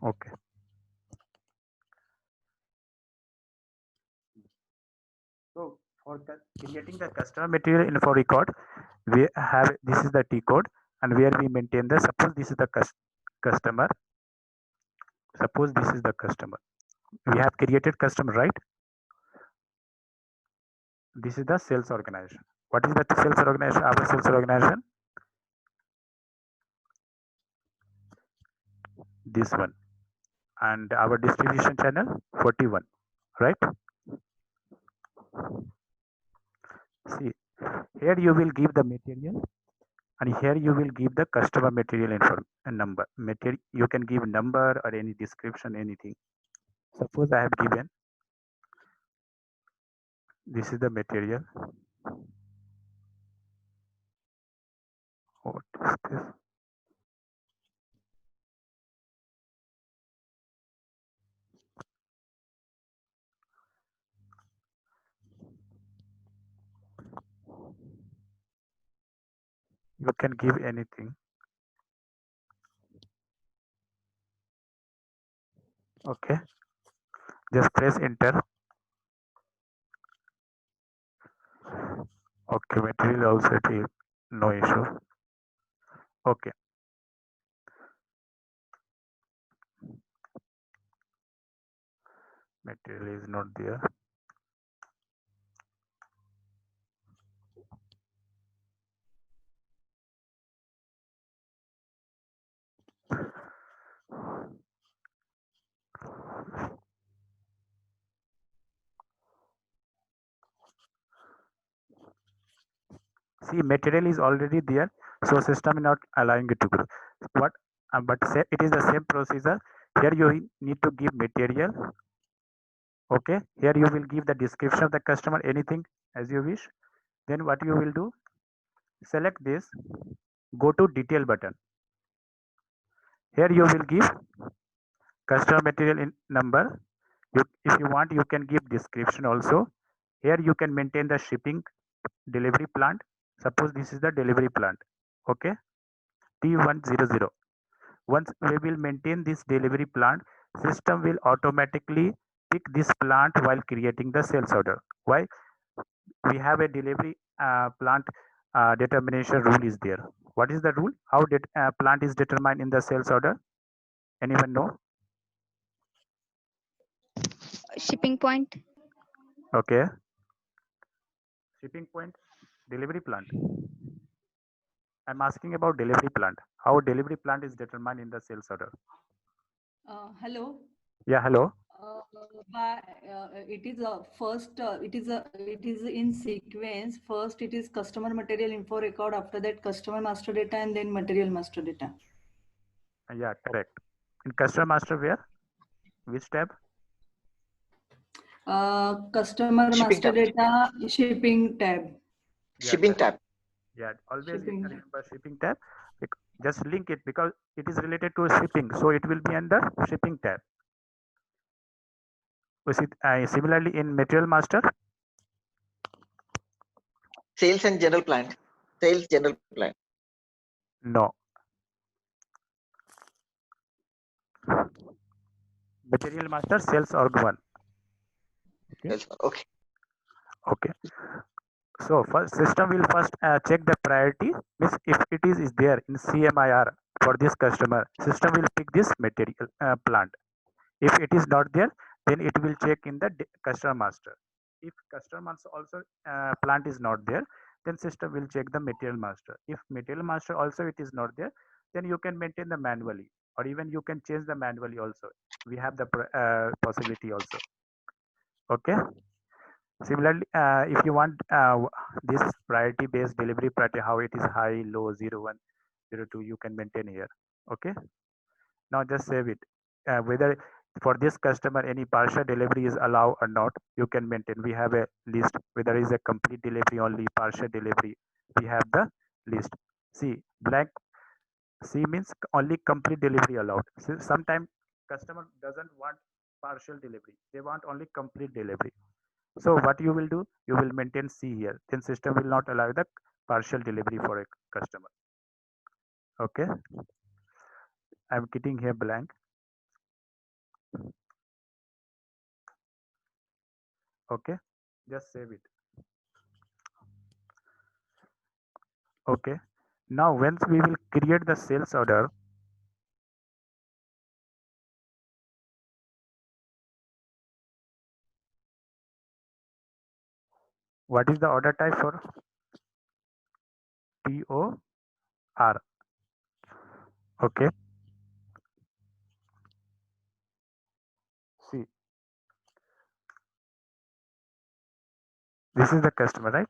Okay. So for creating the customer material info record, we have this is the T code, and where we maintain the suppose this is the customer. Suppose this is the customer. We have created customer, right? This is the sales organization. What is the sales organization? Our sales organization, this one, and our distribution channel 41, right? See, here you will give the material, and here you will give the customer material info number. Material you can give number or any description, anything. Suppose I have given this is the material. What is this? You can give anything. Okay, just press enter. Okay, material also it is no issue. Okay, material is not there. See, material is already there, so system is not allowing you to grow. What? But say it is the same procedure. Here you need to give material. Okay, here you will give the description of the customer, anything as you wish. Then what you will do? Select this. Go to detail button. Here you will give customer material in number. If you want, you can give description also. Here you can maintain the shipping delivery plant. Suppose this is the delivery plant. Okay, T100. Once we will maintain this delivery plant, system will automatically pick this plant while creating the sales order. Why? We have a delivery plant determination rule is there. What is the rule? How did plant is determined in the sales order? Anyone know? Shipping point. Okay, shipping point, delivery plant. I'm asking about delivery plant. How delivery plant is determined in the sales order? Hello. Yeah, hello. Uh, by, it is first. It is in sequence. First, it is customer material info record. After that, customer master data, and then material master data. Yeah, correct. In customer master where? Which tab? Customer Shipping master tab. data, shipping tab. Yeah, Shipping correct. tab. Yeah, always Shipping. remember shipping tab. Just link it because it is related to shipping, so it will be under shipping tab. Similarly in material master, Sales and general plant. Sales general plant. no. Material master sales org 1. Okay. Sales. Okay. Okay. So first system will first check the priority. Means if it is there in CMIR for this customer, system will pick this material plant. If it is not there, then it will check in the customer master. If customer master also plant is not there, then system will check the material master. If material master also it is not there, then you can maintain the manually, or even you can change the manually also. We have the possibility also. Okay. Similarly, if you want this priority based delivery priority, how it is high, low, 0, 1, 0, 2, you can maintain here. Okay. Now just save it. Whether for this customer any partial delivery is allowed or not, you can maintain. We have a list. Whether is a complete delivery only, partial delivery, we have the list. See, blank C means only complete delivery allowed. So sometimes customer doesn't want partial delivery. They want only complete delivery. So what you will do, you will maintain C here. Then system will not allow the partial delivery for a customer. Okay. I'm keeping here blank. Okay, just save it. Okay, now once we will create the sales order, what is the order type for TOR? Okay, see, this is the customer, right?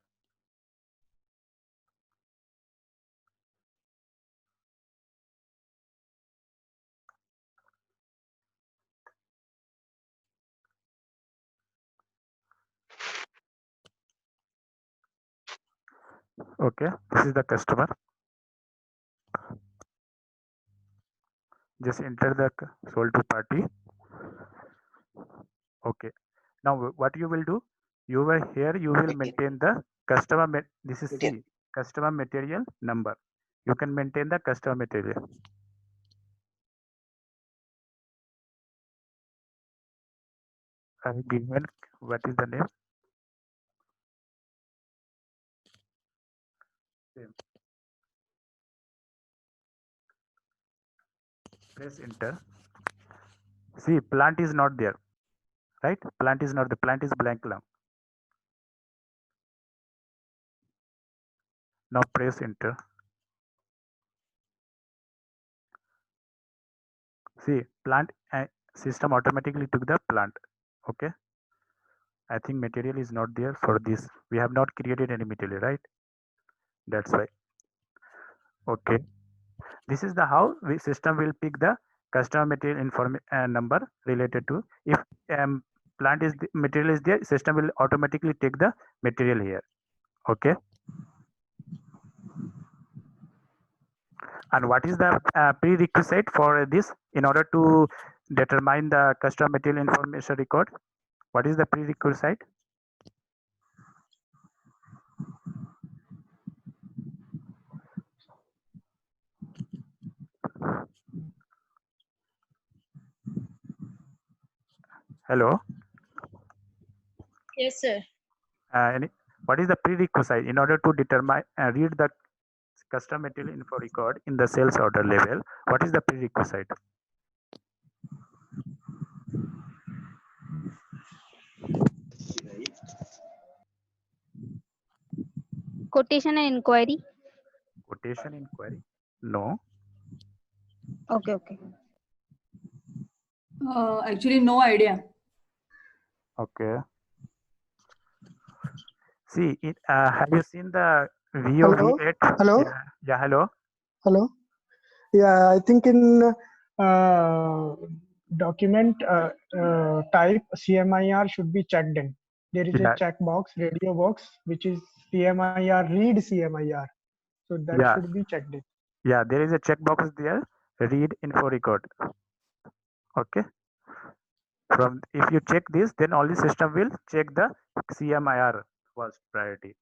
Okay, this is the customer. Just enter the sold to party. Okay, now what you will do? You will here you will maintain the customer. This is C, customer material number. You can maintain the customer material. Given what is the name? Same. Press enter. See, plant is not there, right? Plant is not the plant is blank now. Now press enter. See, plant system automatically took the plant. Okay. I think material is not there for this. We have not created any material, right? That's why. Okay. This is the how we system will pick the customer material number related to if plant is the material is there, system will automatically take the material here. Okay. And what is the prerequisite for this in order to determine the customer material information record? What is the prerequisite? Hello. Yes, sir. What is the prerequisite in order to determine read the customer material info record in the sales order level? What is the prerequisite? Quotation and inquiry. Quotation inquiry? No. Okay, okay. Actually, no idea. Okay. See, have you seen the VOV8? Hello? Yeah, hello. Hello. Yeah, I think in document type CMIR should be checked in. There is Yeah. a checkbox, radio box, which is CMIR, read CMIR. So that Yeah. should be checked in. Yeah, there is a checkbox there. Read info record. Okay. From if you check this, then only system will check the CMIR first priority.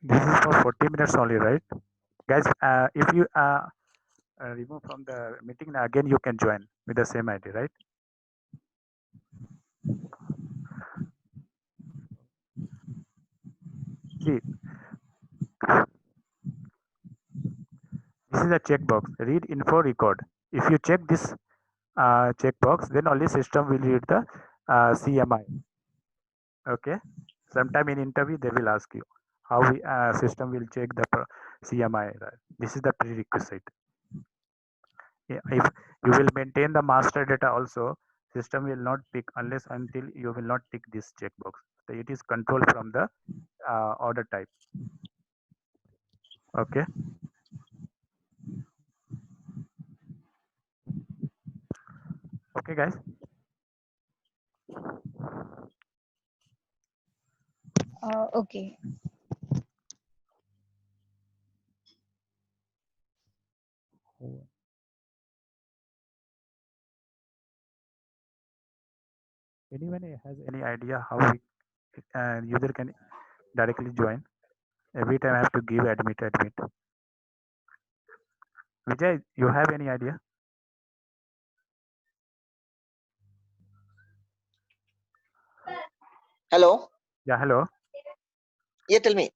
This is for 40 minutes only, right? Guys, if you remove from the meeting, again you can join with the same ID, right? See, this is a checkbox. Read info record. If you check this checkbox, then only system will read the CMI. Okay. Sometime in interview they will ask you how we system will check the CMI. Right? This is the prerequisite. Yeah, if you will maintain the master data also, system will not pick unless until you will not tick this checkbox. So it is controlled from the order type. Okay. Okay, guys. Okay. Anyone has any idea how user can directly join? Every time I have to give admit. Vijay, you have any idea? Hello. Yeah, hello. Yeah, tell me.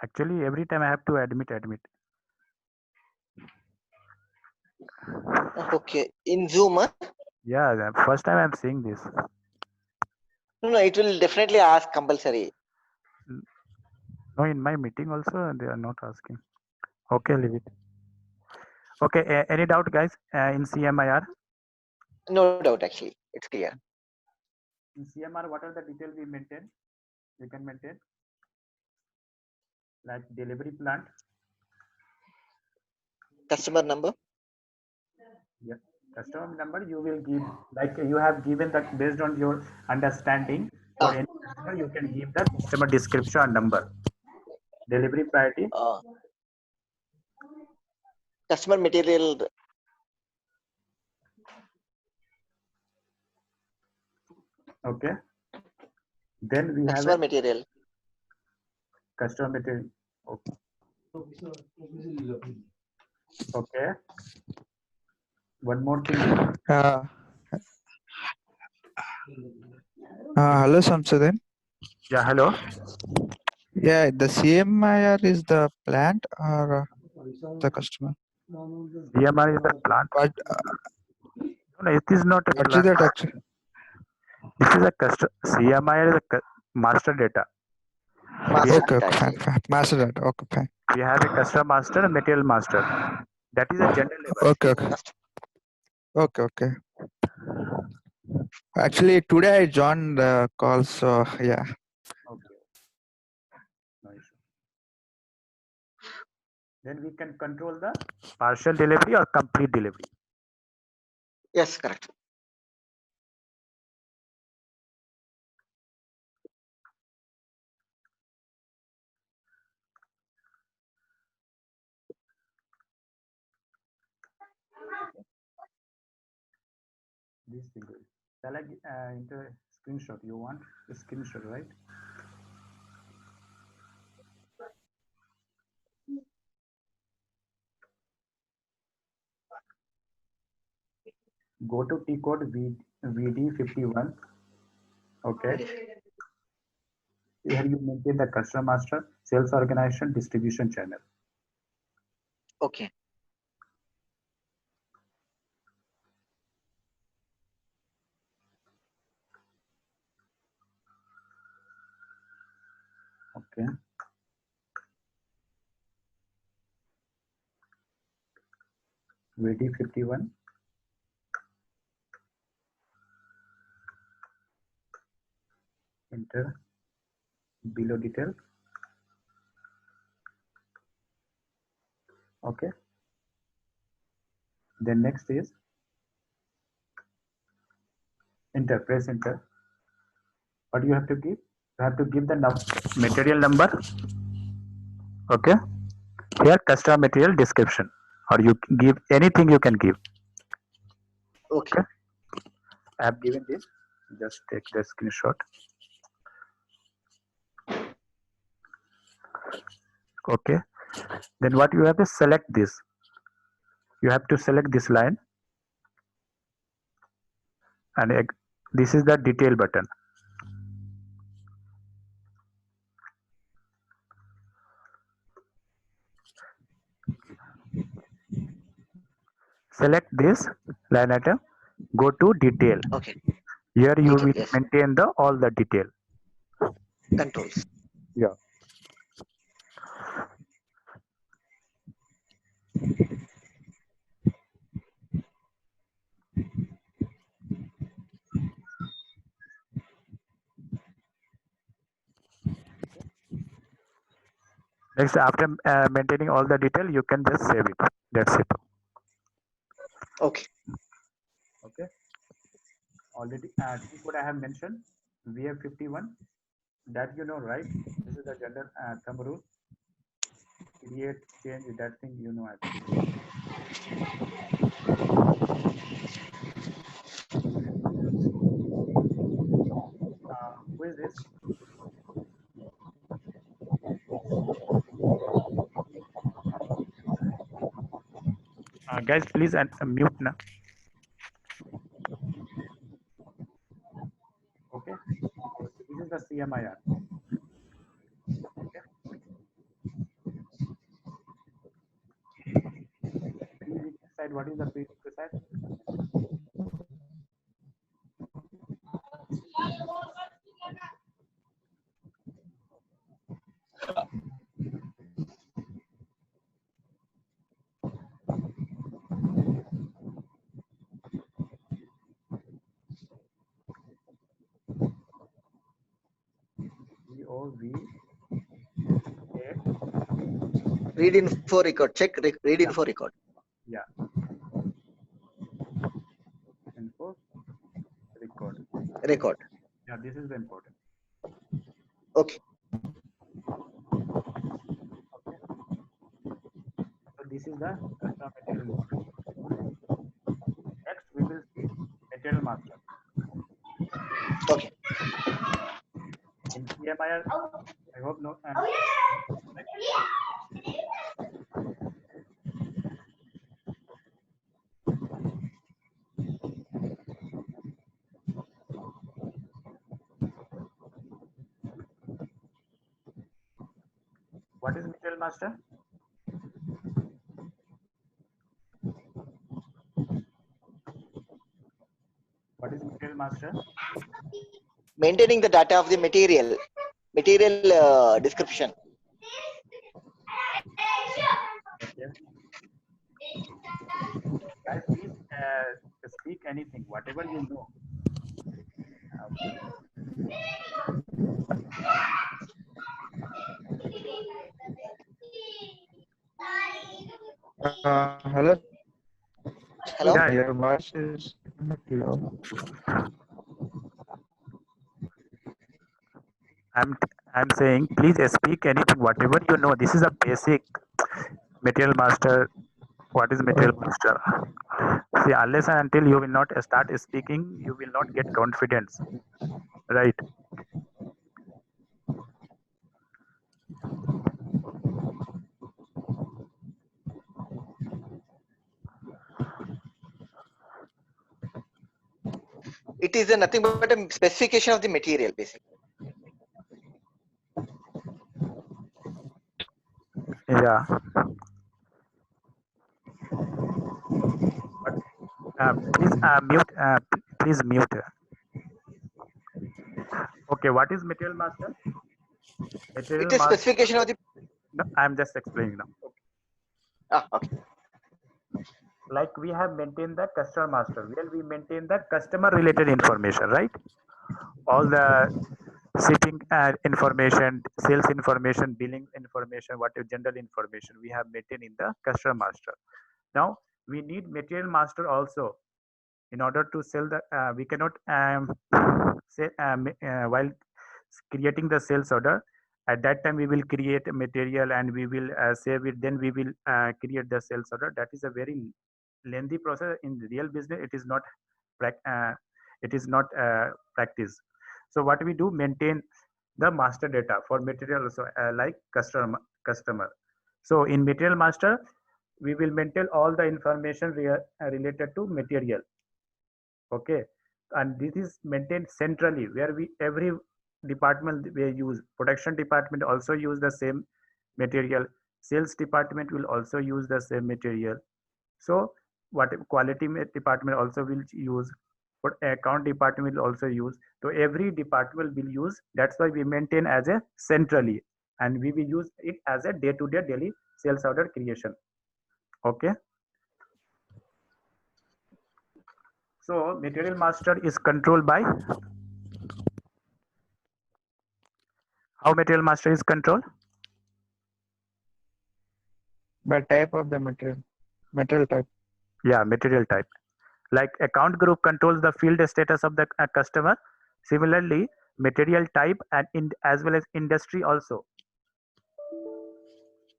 Actually, every time I have to admit. Okay. In Zoom, huh? Yeah, the first time I'm seeing this. No, it will definitely ask compulsory. No, in my meeting also they are not asking. Okay, leave it. Okay, any doubt, guys? In CMIR? No doubt, actually. It's clear. In CMR, what are the details we maintain? We can maintain like delivery plant. Customer number. Yeah, customer number you will give, like you have given that based on your understanding. For Ah. any customer, you can give the customer description and number. Delivery priority. Customer material. Okay. Then we have Customer a material. customer material. Okay. Okay. One more thing. Hello, Samsudin. Yeah, hello. Yeah, the CMIR is the plant or the customer? CMR is the plant. But No, it is not a what is plant. that actually? This is a CMI is a master data. Master Okay, data, okay, fine, actually. fine. Master data. Okay, fine. We have a customer master and material master. That is a general level. Okay, okay. Okay, okay. Actually, today I joined the call, so yeah. Okay. No issue. Then we can control the partial delivery or complete delivery. Yes, correct. This thing. Shall I into a screenshot? You want a screenshot, right? Go to T code VD51. Okay. Here you maintain the customer master, sales organization, distribution channel. Okay. Okay. VD51. Enter below detail. Okay. Then next is enter, press enter. What you have to give? You have to give the material number. Okay. Here customer material description, or you give anything you can give. Okay. I have given this. Just take the screenshot. Okay. Then what you have to select this. You have to select this line, and this is the detail button. Select this line item. Go to detail. Okay. Here you Detail, will yes. maintain all the detail. Controls. Yeah. Next, after maintaining all the detail, you can just save it. That's it. Okay. Okay. Already, what I have mentioned, VF51. That you know, right? This is the general thumb rule. Create, change, that thing you know actually. Who is this? Guys, please mute now. Okay. This is the CMIR. Okay. Prerequisite. What is the prerequisite? VOV. Read info record. Check read info record. Yeah. Info record. Record. Yeah, this is the important. Okay. Okay. So this is the custom material model. Next, we will see material master. Okay. In CMIR, I hope no. What is material master? What is material master? Maintaining the data of the material description. Okay. Guys, please speak anything, whatever you know. Hello. Hello. Yeah. Your voice is not low. I'm saying, please speak anything, whatever you know. This is a basic material master. What is material master? See, unless and until you will not start speaking, you will not get confidence, right? It is nothing but a specification of the material, basically. Yeah. Please mute. Please mute. Okay. What is material master? Material It is master. specification of the. No, I'm just explaining now. Okay. Like we have maintained the customer master, where we maintain the customer related information, right? All the shipping information, sales information, billing information, what is general information we have maintained in the customer master. Now we need material master also in order to sell the. We cannot say while creating the sales order. At that time, we will create a material and we will save it. Then we will create the sales order. That is a very lengthy process. In real business, it is not practice. So what we do, maintain the master data for material also, like customer. So in material master, we will maintain all the information related to material. Okay, and this is maintained centrally, where we every department we use. Production department also use the same material. Sales department will also use the same material. So what quality department also will use, but account department will also use. So every department will use. That's why we maintain as a centrally, and we will use it as a day-to-day daily sales order creation. Okay. So material master is controlled by. How material master is controlled? By type of the material type. Yeah, material type. Like account group controls the field status of the customer. Similarly, material type and as well as industry also.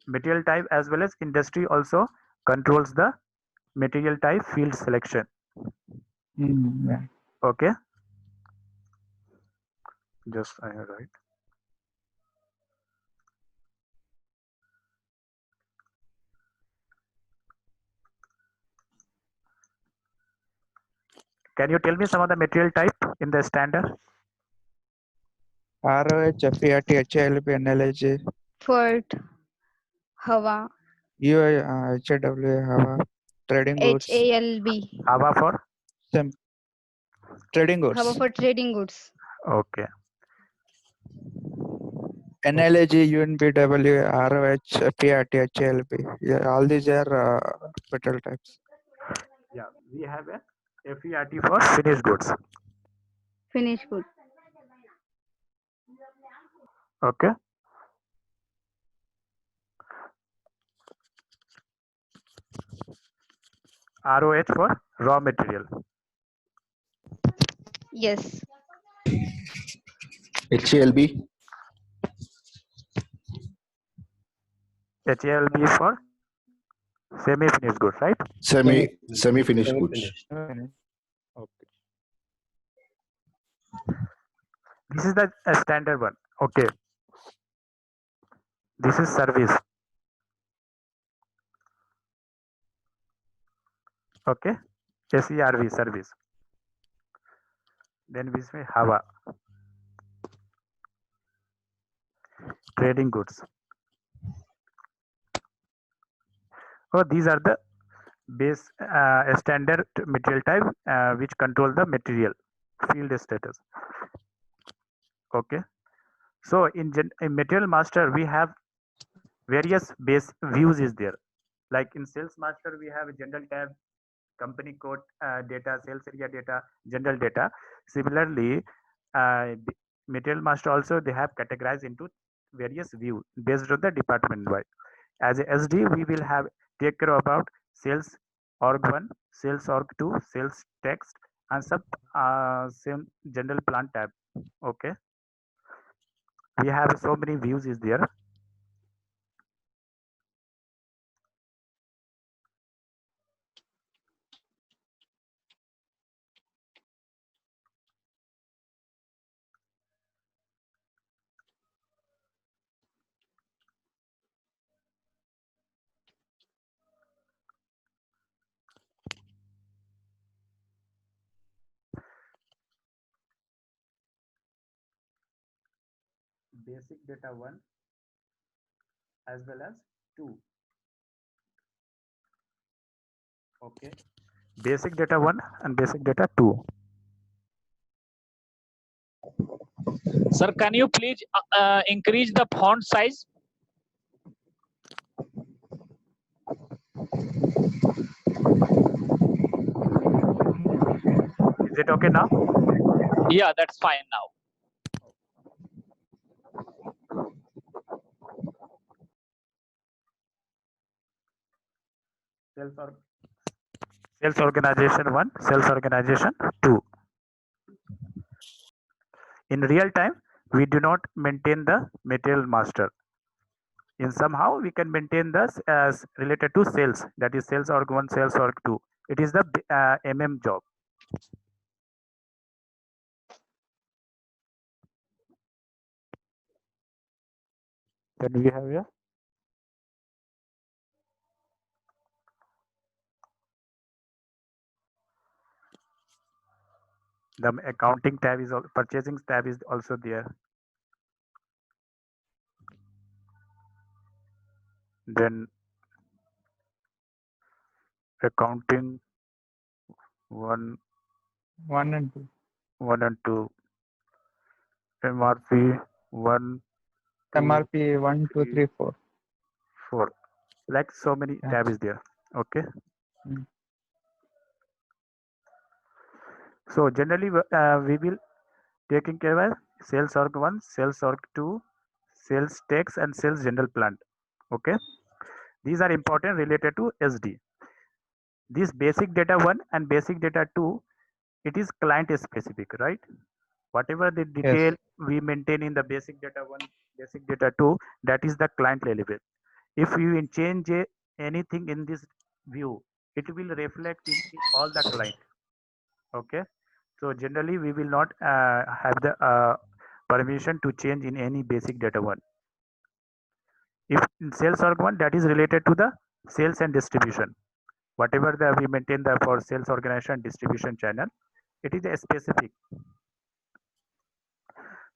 Material type as well as industry also controls the material type field selection. Yeah. Okay. Just I have right. Can you tell me some of the material type in the standard? ROH, FERT, HALP, NLG, FERT, HAVA, UI, HAW, HAVA, trading goods, HALB, HAVA for? some trading goods, HAVA for trading goods. Okay. NLG, UNBW, ROH, FERT, HALP. Yeah, all these are material types. Yeah, we have a FERT for finished goods. Finished goods. Okay. ROH for raw material. Yes. HALB, HALB for semi-finished goods, right? semi-finished goods. Okay. This is the standard one. Okay. This is service. Okay. SERV service. Then we say HAVA. Trading goods. Oh, these are the base standard material type which control the material field status. Okay. So in material master we have various base views is there. Like in sales master we have a general tab, company code data, sales area data, general data. Similarly, material master also they have categorized into various view based on the department wise. As a SD, we will have take care about sales org 1, sales org 2, sales text, and sub same general plan tab. Okay, we have so many views is there. Basic data 1 as well as 2. Okay, basic data 1 and basic data 2. Sir, can you please increase the font size? Is it okay now? Yeah, that's fine now. Sales organization 1, sales organization 2. In real time, we do not maintain the material master. In somehow we can maintain this as related to sales, that is sales org 1, sales org 2. It is the MM job. Then we have here the accounting tab is purchasing tab is also there. Then accounting 1 and 2. and 2, MRP 1, 2, MRP 1, 2, 3, 4. 4. Like so many Yeah. tab is there. Okay. Mm. So generally we will taking care of sales org 1, sales org 2, sales tax and sales general plant. Okay, these are important related to SD. This basic data 1 and basic data 2, it is client specific, right? Whatever the detail we maintain in the basic data 1, basic data 2, that is the client level. If you change anything in this view, it will reflect in all the client. Okay, so generally we will not have the permission to change in any basic data one. If in sales org one, that is related to the sales and distribution. Whatever we maintain the for sales organization distribution channel, it is a specific.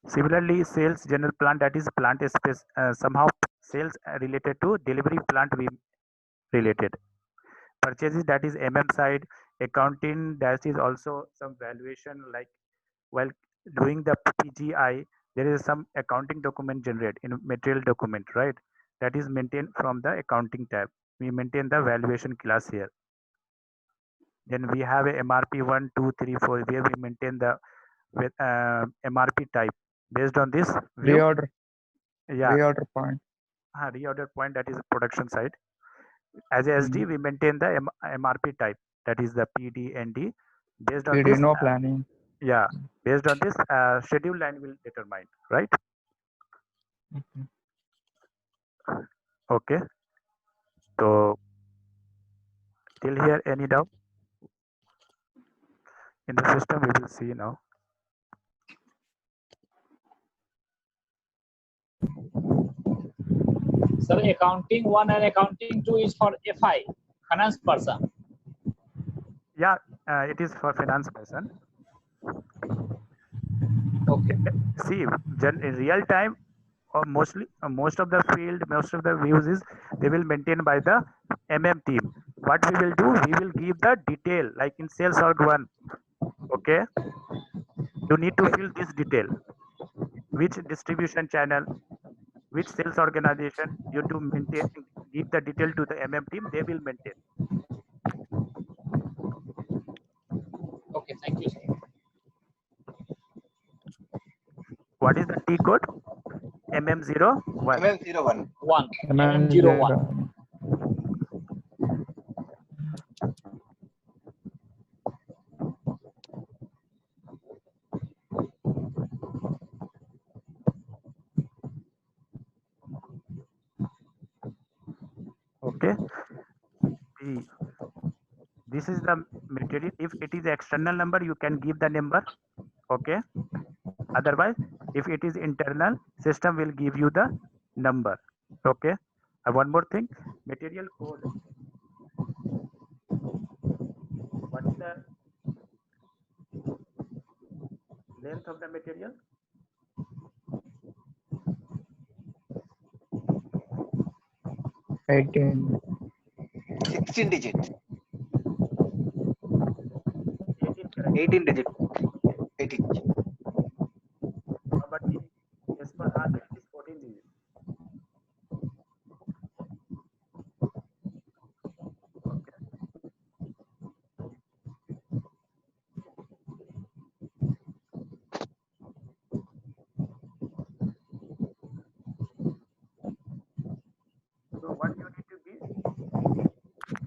Similarly, sales general plant, that is plant space, somehow sales related to delivery plant we related. Purchases, that is side. Accounting, that is also some valuation, like while doing the PGI, there is some accounting document generated in material document, right? That is maintained from the accounting tab. We maintain the valuation class here. Then we have a MRP 1, 2, 3, 4, where we maintain the with MRP type. Based on this view, Reorder. yeah, Reorder point. reorder point, that is production side. As a SD, we maintain the MRP type, that is the PD and D. Based on PD, this, no planning. yeah, based on this, schedule line will determine, right? Okay. So till here, any doubt? In the system, we will see now. Sir, accounting 1 and accounting 2 is for FI, finance person. Yeah, it is for finance person. Okay. See, in real time, or mostly most of the field, most of the views is they will maintain by the team. What we will do, we will give the detail, like in sales org one. Okay, you need to fill this detail, which distribution channel, which sales organization you to maintain, give the detail to the team, they will maintain. Okay, thank you, sir. What is the T code? MM01. MM01. 1. MM01. Okay. This is the material. If it is external number, you can give the number. Okay. Otherwise, if it is internal, system will give you the number. Okay. One more thing, material code. What is the length of the material? 18. 16 digit. 18 digit. 18. But as per R, it is 14 digits. So what you need to be,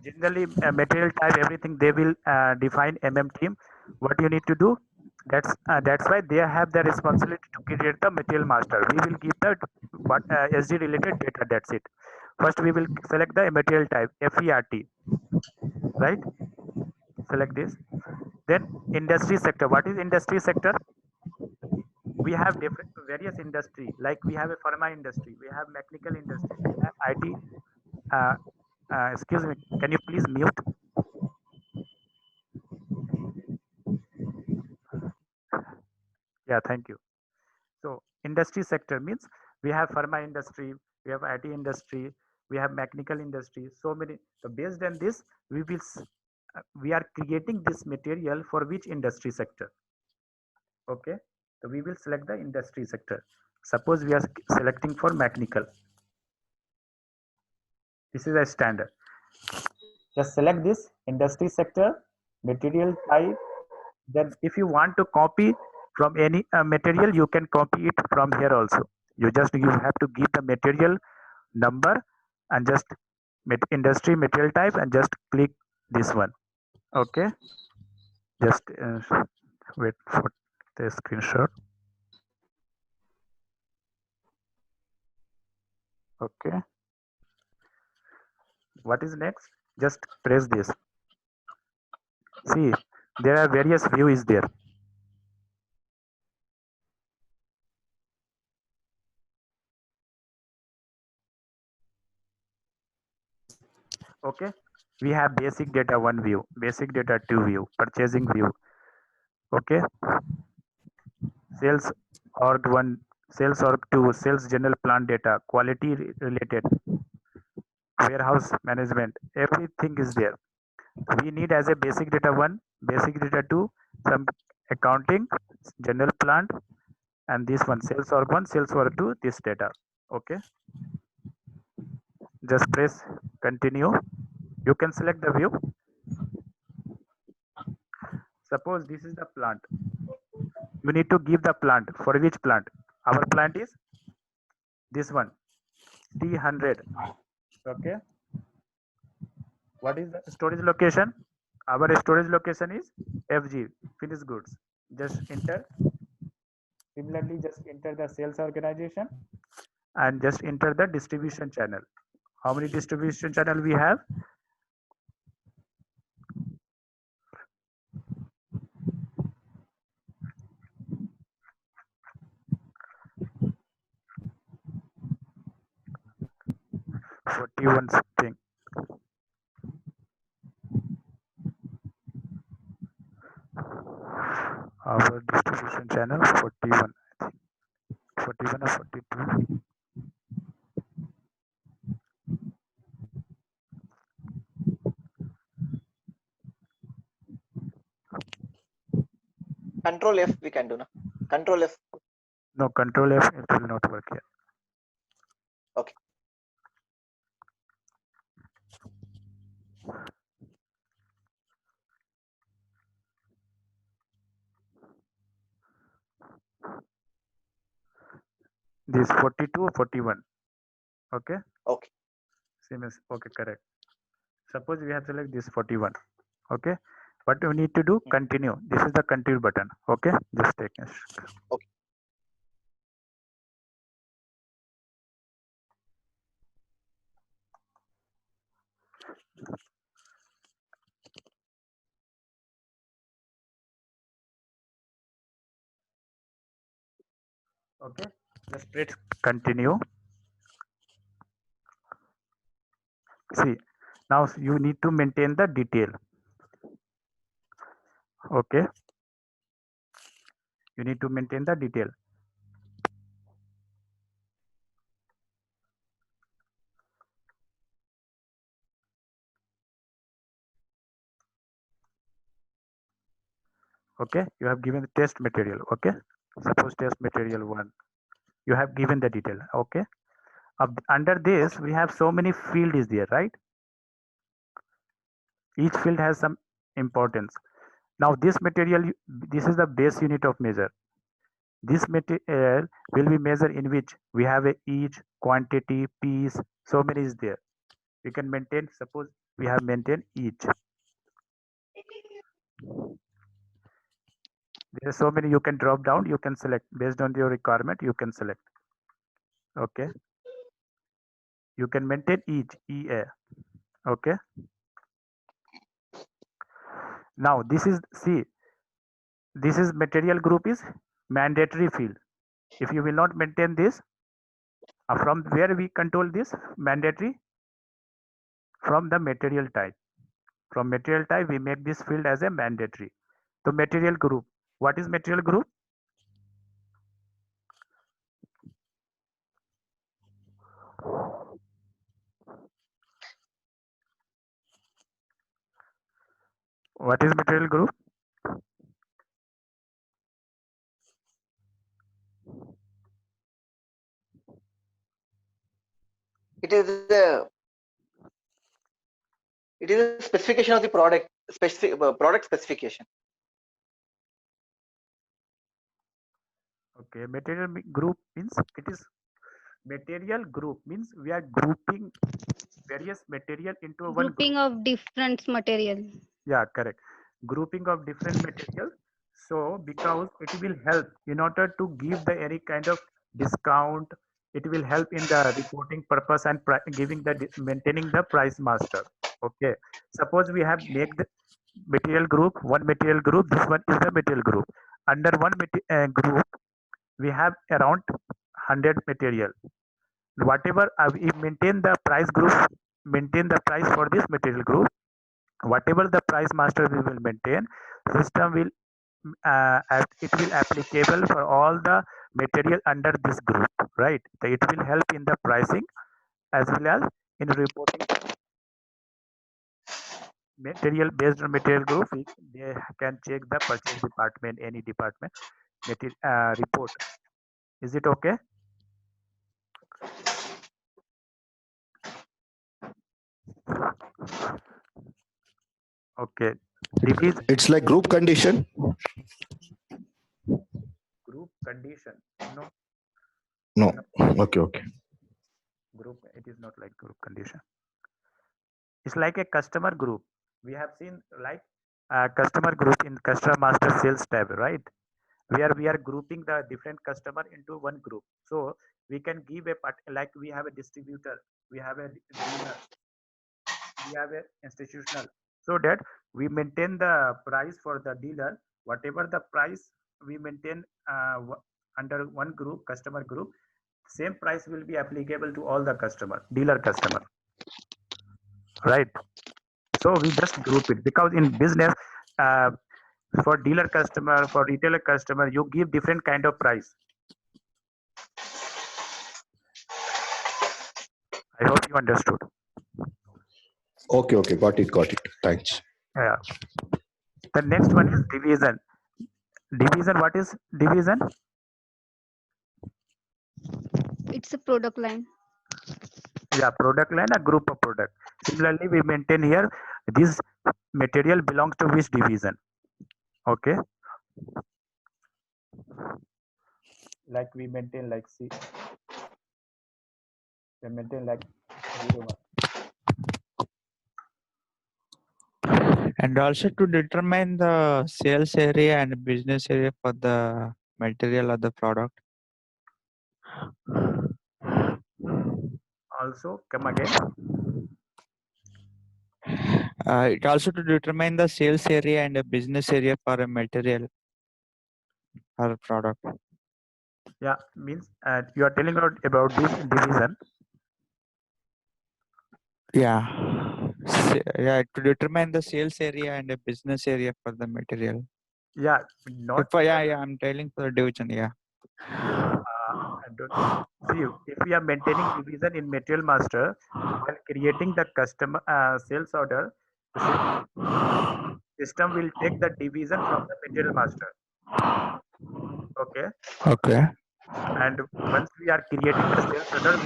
generally material type, everything they will define team. What you need to do, that's why they have the responsibility to create the material master. We will give the what SD related data. That's it. First we will select the material type FERT, right? Select this. Then industry sector. What is industry sector? We have different various industry, like we have a pharma industry, we have mechanical industry, we have IT. Excuse me, can you please mute? Yeah, thank you. So industry sector means we have pharma industry, we have IT industry, we have mechanical industry, so many. So based on this, we are creating this material for which industry sector. Okay, so we will select the industry sector. Suppose we are selecting for mechanical. This is a standard. Just select this industry sector, material type. Then if you want to copy from any material, you can copy it from here also. You have to give the material number and just industry material type and just click this one. Okay, just wait for the screenshot. Okay, what is next? Just press this. See, there are various views there. Okay, we have basic data 1 view, basic data 2 view, purchasing view. Okay, sales org 1, sales org 2, sales general plan data, quality related, warehouse management, everything is there. We need as a basic data 1, basic data 2, some accounting, general plan, and this one, sales org 1, sales org 2, this data. Okay, just press continue. You can select the view. Suppose this is the plant. You need to give the plant. For which plant? Our plant is this one, T100. Okay, what is the storage location? Our storage location is FG, finished goods. Just enter. Similarly, just enter the sales organization and just enter the distribution channel. How many distribution channel we have? Forty-one something. Our distribution channel 41, I think. 41 or 42. Control F we can do now. Control F. No, control F, it will not work here. Okay. This 42 or 41. Okay. Okay. Same as, okay, correct. Suppose we have select this 41. Okay. What you need to do? Continue. This is the continue button. Okay. Just take it. Okay. Okay. Just press continue. See, now you need to maintain the detail. Okay. You need to maintain the detail. Okay. You have given the test material. Okay. Suppose test material 1. You have given the detail. Okay. Under this, we have so many field is there, right? Each field has some importance. Now this material, this is the base unit of measure. This material will be measured in which we have a each, quantity, piece, so many is there. We can maintain, suppose we have maintained each. There are so many, you can drop down, you can select based on your requirement, you can select. Okay. You can maintain each, EA. Okay. Now this is, see, this is material group is mandatory field. If you will not maintain this, from where we control this mandatory? From the material type. From material type, we make this field as a mandatory. So material group. What is material group? What is material group? It is the specification of the product, specific product specification. Okay, material group means it is material group means we are grouping various material into one group. Grouping of different material. Yeah, correct. Grouping of different material. So because it will help in order to give the any kind of discount, it will help in the reporting purpose and giving the maintaining the price master. Okay. Suppose we have make the material group, one material group. This one is the material group. Under one group, we have around 100 material. Whatever we maintain the price group maintain the price for this material group. Whatever the price master we will maintain, system will it will applicable for all the material under this group, right? So it will help in the pricing as well as in reporting material based on material group. They can check the purchase department, any department material report. Is it okay? Okay. Division It's like group condition. group condition. No, No. Okay. Okay. group. It is not like group condition. It's like a customer group. We have seen like a customer group in customer master sales tab, right? Where we are grouping the different customer into one group. So we can give a part, like we have a distributor, we have a dealer, we have a institutional, so that we maintain the price for the dealer. Whatever the price we maintain under one group, customer group, same price will be applicable to all the customer, dealer customer, right? So we just group it because in business, for dealer customer, for retailer customer, you give different kind of price. I hope you understood. Okay. Okay. Got it. Got it. Thanks. Yeah. The next one is division. Division, what is division? It's a product line. Yeah, product line, a group of product. Similarly, we maintain here this material belongs to which division. Okay. Like we maintain like C. We maintain like 01. And also to determine the sales area and business area for the material or the product. Also, come again. It also to determine the sales area and the business area for a material or product. Yeah, means you are telling about this division. Yeah. Yeah, to determine the sales area and the business area for the material. Yeah, not. Yeah, I'm telling for the division. Yeah. I don't see if we are maintaining division in material master while creating the customer sales order, the system will take the division from the material master. Okay. Okay. And once we are creating the sales order,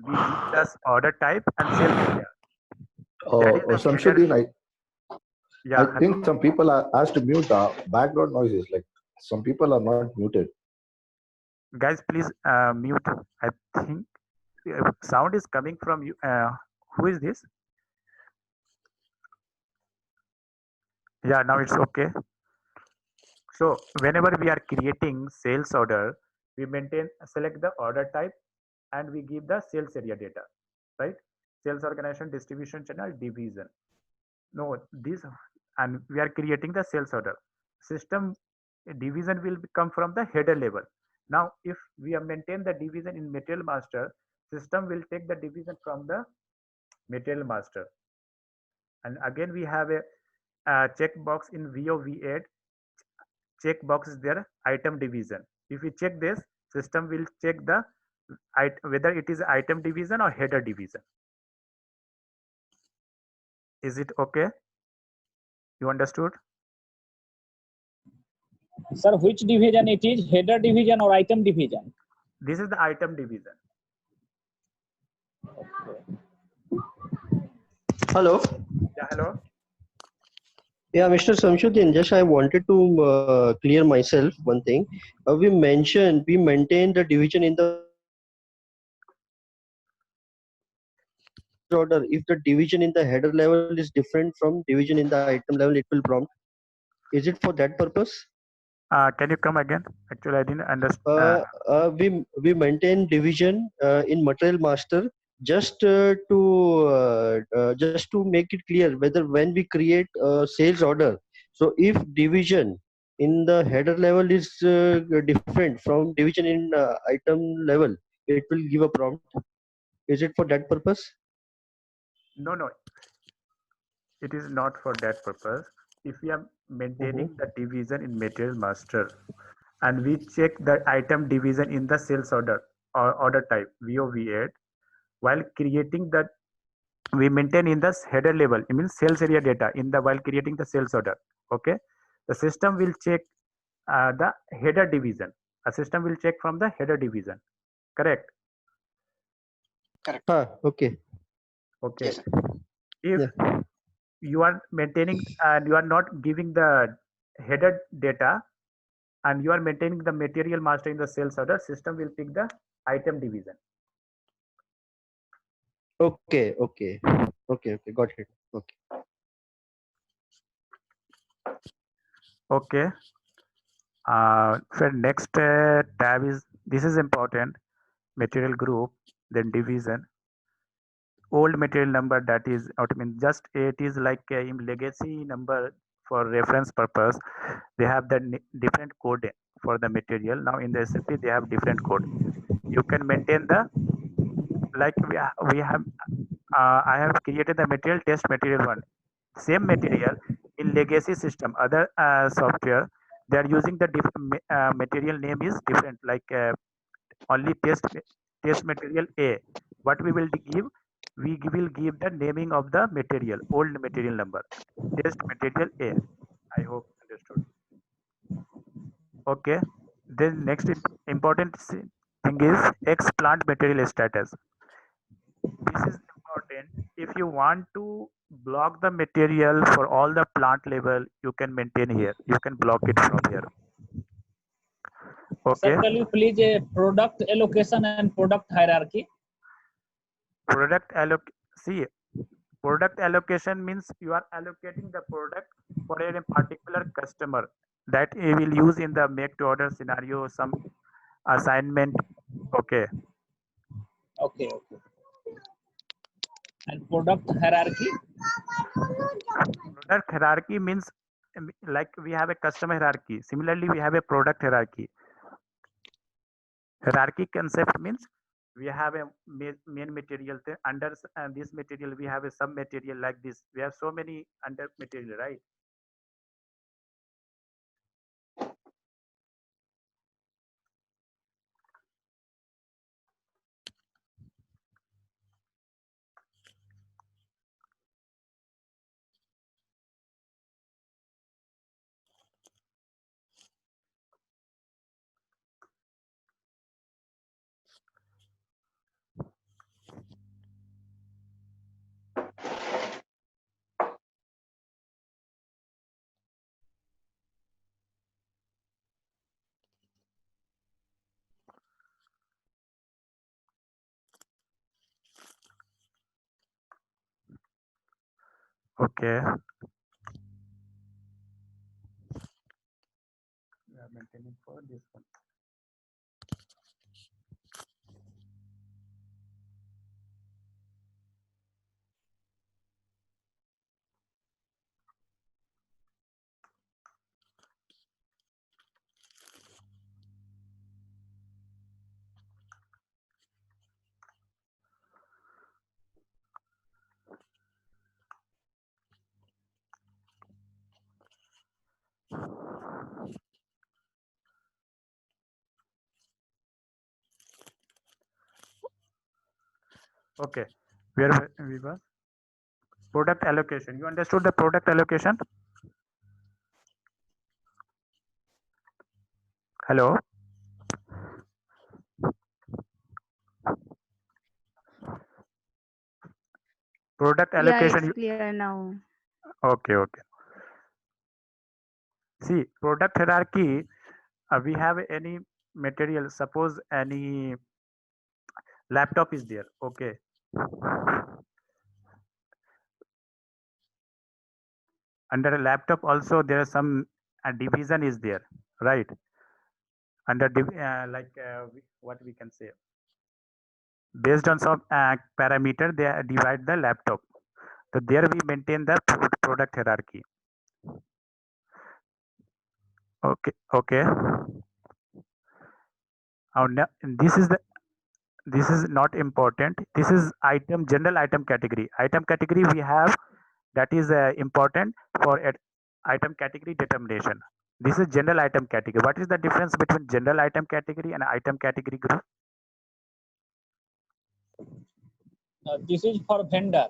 we give us order type and sales area. That is the Samshuddin, yeah. I think some people are asked to mute background noises. Like some people are not muted. Guys, please mute. I think sound is coming from you. Who is this? Yeah, now it's okay. So whenever we are creating sales order, we select the order type and we give the sales area data, right? Sales organization, distribution channel, division. No, and we are creating the sales order. System division will come from the header level. Now, if we maintain the division in material master, system will take the division from the material master. And again, we have a checkbox in VOV8. Checkbox is there, item division. If we check this, system will check the whether it is item division or header division. Is it okay? You understood? Sir, which division it is? Header division or item division? This is the item division. Hello. Yeah, hello. Yeah, Mr. Samshuddin, just I wanted to clear myself one thing. We maintain the division in the order. If the division in the header level is different from division in the item level, it will prompt. Is it for that purpose? Can you come again? Actually, I didn't understand. We maintain division in material master just to make it clear whether when we create a sales order, so if division in the header level is different from division in item level, it will give a prompt. Is it for that purpose? No, it is not for that purpose. If we are maintaining the division in material master and we check the item division in the sales order or order type VOV8, while creating that we maintain in the header level, it means sales area data in the while creating the sales order. Okay, the system will check the header division. A system will check from the header division. Correct. Okay. Okay. Yes, sir. If Yeah. you are maintaining and you are not giving the header data and you are maintaining the material master in the sales order, system will pick the item division. Okay. Got it. Okay. Okay. For next tab is, this is important, material group, then division. Old material number, that is what I mean, just it is like in legacy number for reference purpose. They have the different code for the material. Now in the SAP they have different code. You can maintain the, like we have I have created the material test material one. Same material in legacy system, other software, they are using the material name is different, like only test material A. What we will give, will give the naming of the material, old material number, test material A. I hope understood. Okay. Then next important thing is X plant material status. This is important. If you want to block the material for all the plant level, you can maintain here. You can block it from here. Okay. Sir, can you please product allocation and product hierarchy? Product allocation means you are allocating the product for a particular customer that he will use in the make to order scenario, some assignment. Okay. Okay. And product hierarchy? Product hierarchy means like we have a customer hierarchy. Similarly, we have a product hierarchy. Hierarchy concept means we have a main material there. Under this material, we have a sub material like this. We have so many under material, right? Okay. We are maintaining for this one. Okay. Where we were? Product allocation. You understood the product allocation? Hello. Product Yeah, allocation. it's clear now. Okay. See, product hierarchy. We have any material. Suppose any laptop is there. Okay. Under a laptop also there is some division is there, right? Under what we can say, based on some parameter they divide the laptop. So there we maintain the product hierarchy. Okay. Now this is the this is not important. This is item, general item category. Item category we have, that is important for item category determination. This is general item category. What is the difference between general item category and item category group? This is for vendor.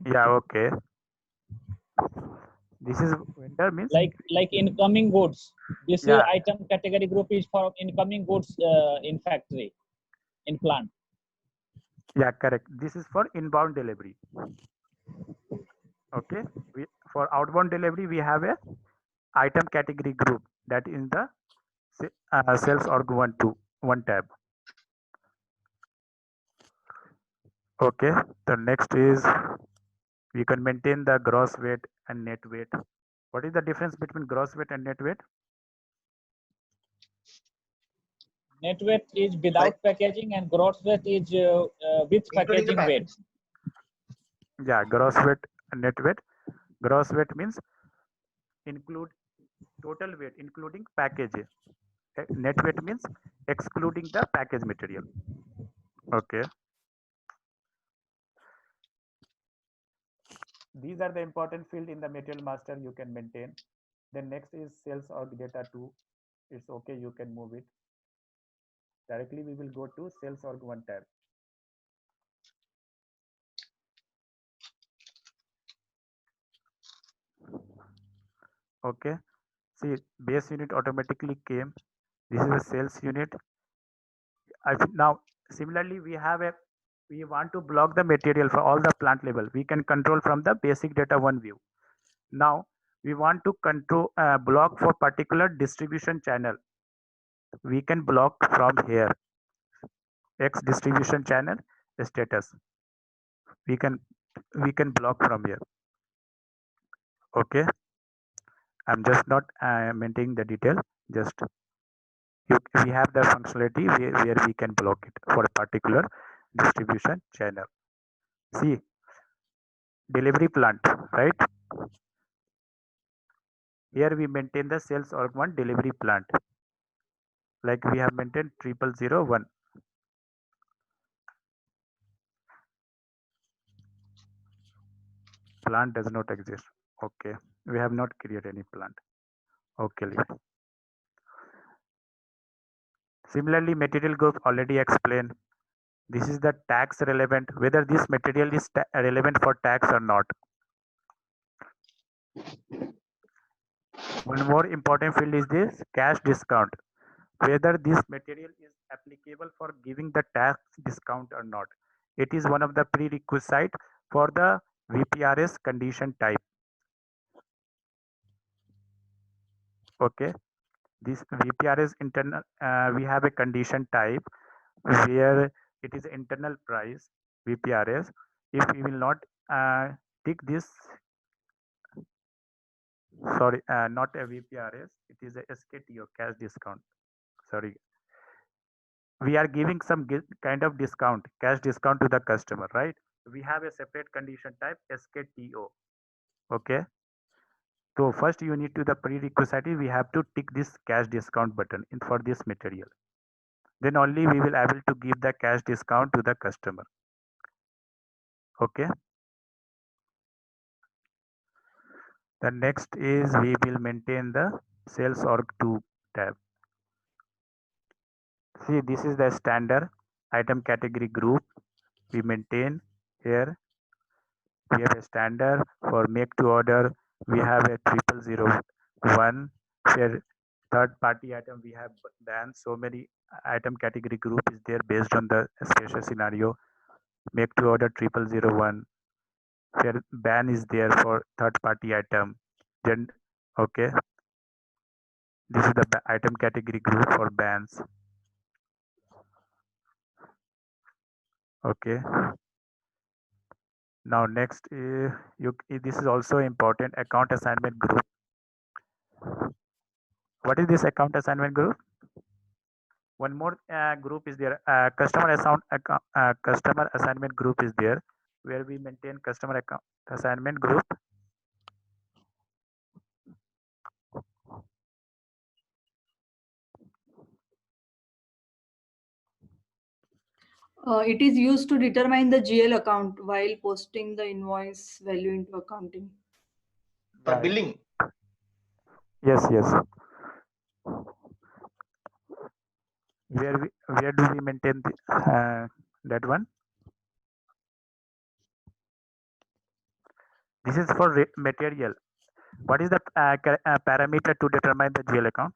Yeah, okay. This is vendor means Like incoming goods. This is yeah, item category group is for incoming goods in factory, in plant. yeah, correct. This is for inbound delivery. Okay. For outbound delivery we have a item category group, that in the sales org 1 tab. Okay. The next is we can maintain the gross weight and net weight. What is the difference between gross weight and net weight? Net weight is without packaging and gross weight is with Including the packaging weight. package. Yeah, gross weight and net weight. Gross weight means include total weight including package. Net weight means excluding the package material. Okay. These are the important field in the material master you can maintain. Then next is sales org data 2. It's okay, you can move it. Directly we will go to sales org 1 tab. Okay. See, base unit automatically came. This is a sales unit. Now, similarly, we want to block the material for all the plant level. We can control from the basic data 1 view. Now, we want to control block for particular distribution channel. We can block from here. X distribution channel status. We can block from here. Okay. I'm just not maintaining the detail. Just we have the functionality where we can block it for a particular distribution channel. See, delivery plant, right? Here we maintain the sales org 1 delivery plant. Like we have maintained 0001. Plant does not exist. Okay. We have not created any plant. Okay, leave it. Similarly, material group already explained. This is the tax relevant, whether this material is relevant for tax or not. One more important field is this cash discount, whether this material is applicable for giving the tax discount or not. It is one of the prerequisite for the VPRS condition type. Okay, this VPRS internal, we have a condition type where it is internal price VPRS. If we will not tick this, sorry, not a VPRS, it is a SKTO, cash discount. Sorry, we are giving some kind of discount, cash discount to the customer, right? We have a separate condition type SKTO. Okay. So first you need to the prerequisite, we have to tick this cash discount button for this material. Then only we will able to give the cash discount to the customer. Okay. The next is we will maintain the sales org 2 tab. See, this is the standard item category group we maintain here. We have a standard for make to order. We have a 0001 where third party item we have ban. So many item category group is there based on the special scenario. Make to order 0001 where ban is there for third party item. Then okay, this is the item category group for bans. Okay. Now next, this is also important, account assignment group. What is this account assignment group? One more group is there. Customer assignment group is there, where we maintain customer account assignment group. It is used to determine the GL account while posting the invoice value into accounting. For Yeah, billing. yes, yes. Where do we maintain that one? This is for material. What is the parameter to determine the GL account?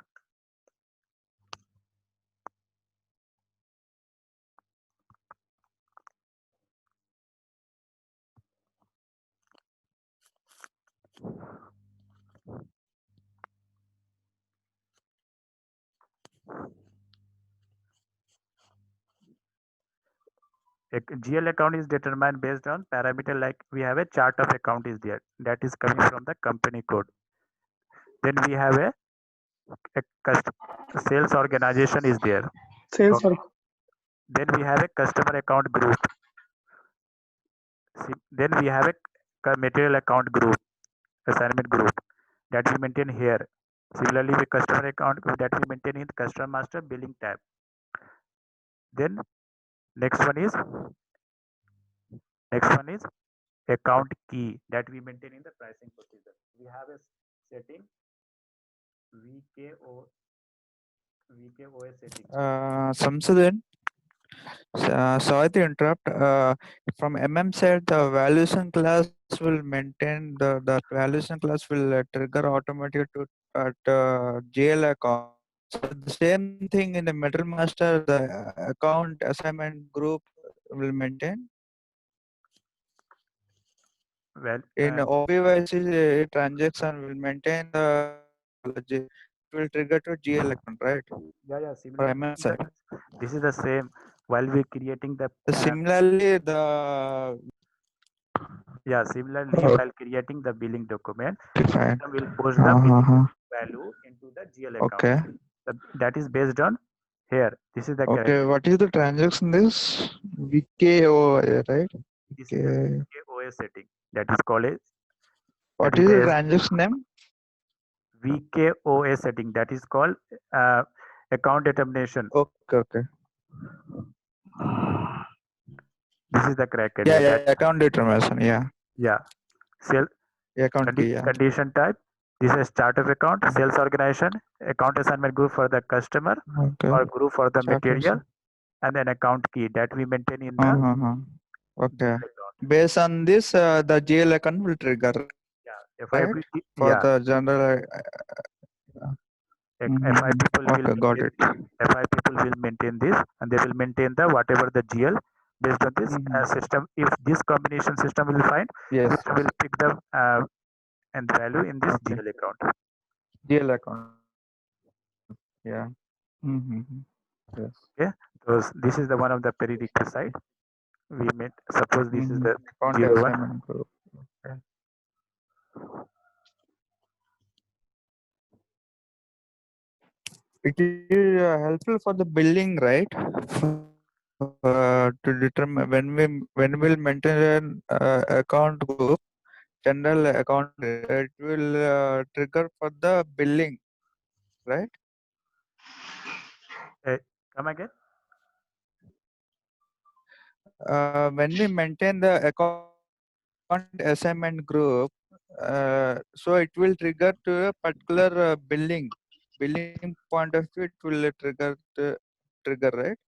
A GL account is determined based on parameter, like we have a chart of account is there, that is coming from the company code. Then we have a sales organization is there. Sales Okay. Then we have a customer account group. Then we have a material account group, assignment group, that we maintain here. Similarly, the customer account that we maintain in the customer master billing tab. Then next one is account key that we maintain in the pricing procedure. We have a setting VKOS setting. Samsudin, sorry to interrupt. From side, the valuation class will maintain the valuation class will trigger automatically to GL account. So the same thing in the Metal Master, the account assignment group will maintain. Well, In OBYC transaction will maintain the it will trigger to GL account, right? yeah, For similarly, side. this is the same. While we creating the Similarly, the similarly, while creating the billing document, fine. system will post the billing value into the GL account. Okay. That is based on here. This is the Okay. What is the transaction? This VKO, right? This is the VKOS setting. That is called a. What is the transaction name? VKOS setting. That is called account determination. Okay. This is the criteria. Yeah, account determination. Yeah. Sales Account key. Yeah. condition type. This is chart of account, sales organization, account assignment group for the customer, Okay. or group for the Chart material, and then account key that we maintain in the Okay. GL account. Based on this, the GL account will trigger. Yeah, right? For the general. FI people will got it. FI people will maintain this, and they will maintain the whatever the GL based on this system. If this combination system will find, system will pick the and value in this GL account. GL account. Yeah. Yes. Okay. So this is the one of the prerequisite. We made. Suppose this is the account 01. assignment group. Okay. It is helpful for the billing, right? To determine when we'll maintain an account group, general account, it will trigger for the billing, right? Come again. When we maintain the account assignment group, so it will trigger to a particular billing point of view. It will trigger, right?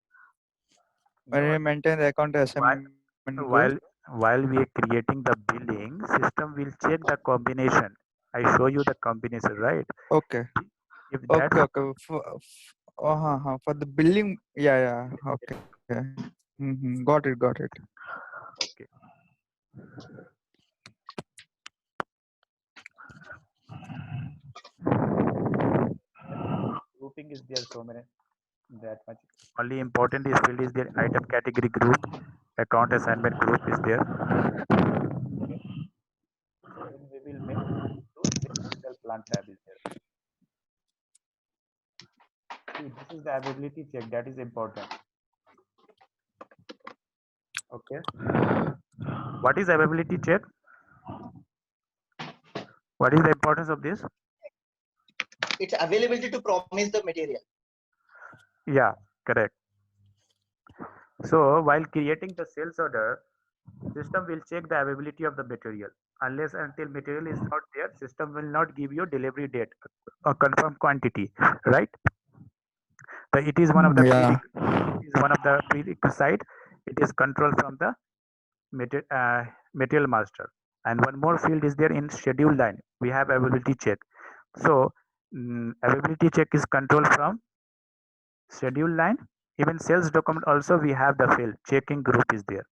When we maintain the account assignment group. While we are creating the billing, system will check the combination. I show you the combination, right? Okay. If Okay. For the billing, yeah. Okay. Got it. Okay. Grouping is there so many that much. Only important is field is there. Item category group, account assignment group is there. Okay. Then we will make digital plant tab is there. See, this is the availability check that is important. Okay. What is availability check? What is the importance of this? It's availability to promise the material. Yeah, correct. So while creating the sales order, system will check the availability of the material. Unless until material is not there, system will not give you delivery date or confirmed quantity, right? It is one of the Yeah. prerequisite. It is control from the material master. And one more field is there in schedule line. We have availability check. So availability check is control from schedule line. Even sales document also we have the field checking group is there.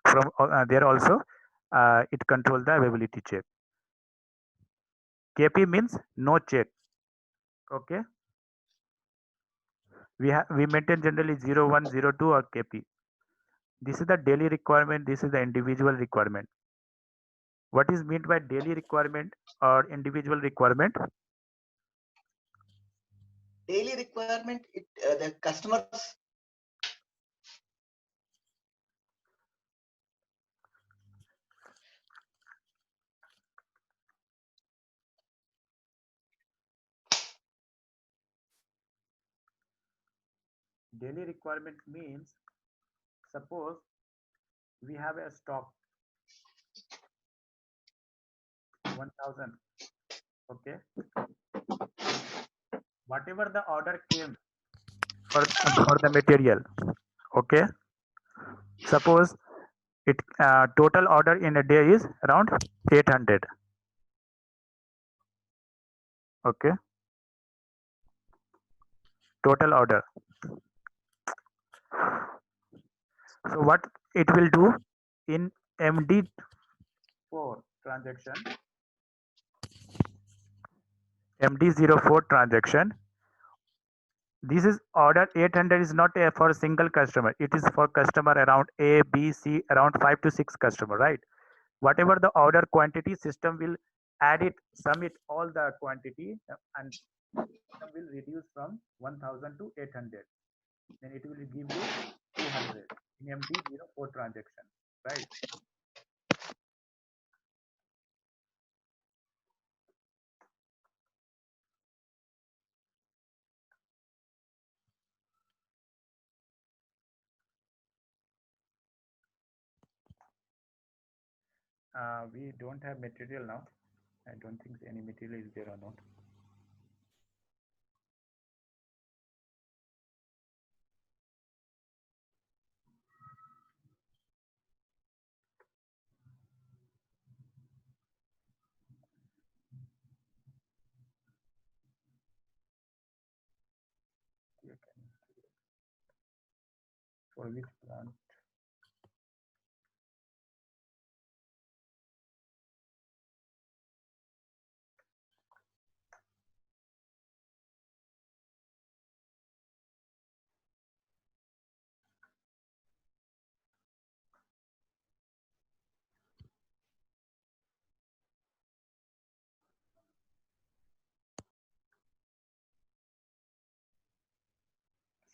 From there also it control the availability check. KP means no check. Okay. We maintain generally 0, 1, 0, 2 or KP. This is the daily requirement. This is the individual requirement. What is meant by daily requirement or individual requirement? Daily requirement, the customers. Daily requirement means, suppose we have a stock 1000. Okay. Whatever the order came for the material. Okay. Suppose it total order in a day is around 800. Okay. Total order. So what it will do in MD4 transaction, MD04 transaction, this is order 800 is not for a single customer. It is for customer around A, B, C, around 5 to 6 customer, right? Whatever the order quantity, system will add it, sum it all the quantity, and system will reduce from 1000 to 800. Then it will give you 200 in MD04 transaction, right? We don't have material now. I don't think any material is there or not. For which plant?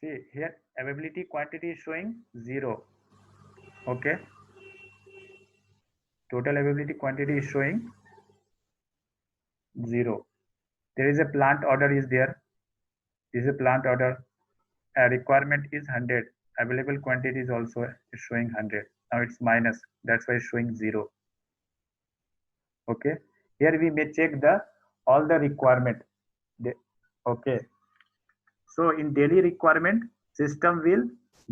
See here, availability quantity is showing 0. Okay. Total availability quantity is showing 0. There is a plant order is there. This is a plant order. A requirement is 100. Available quantity is also showing 100. Now it's minus. That's why it's showing 0. Okay. Here we may check the all the requirement. Okay. So in daily requirement, system will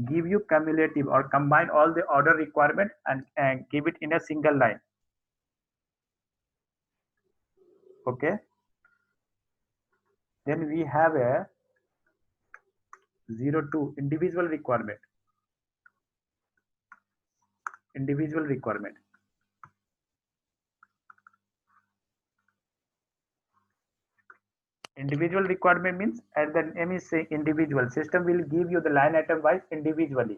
give you cumulative or combine all the order requirement and give it in a single line. Okay. Then we have a 02 individual requirement. Individual requirement. Individual requirement means, as the name is saying, individual. System will give you the line item wise individually.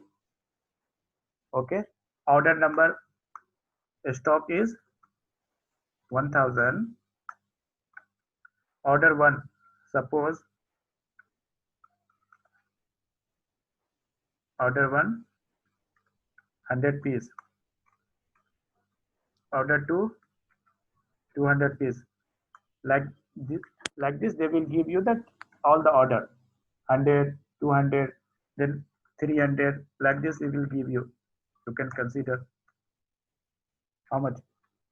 Okay. Order number stock is 1000. Order 1, suppose order 1 100 piece. Order 2 200 piece. Like this they will give you the all the order 100, 200. Then 300, like this it will give you. You can consider how much?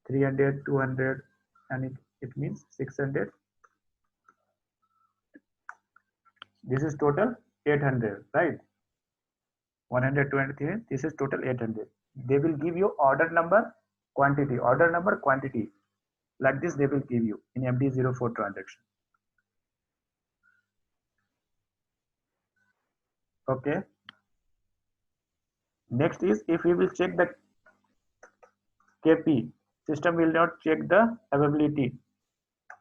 300, 200, and it means 600. This is total 800, right? 123, this is total 800. They will give you order number, quantity, order number, quantity. Like this they will give you in MD04 transaction. Okay. Next is if we will check the KP, system will not check the availability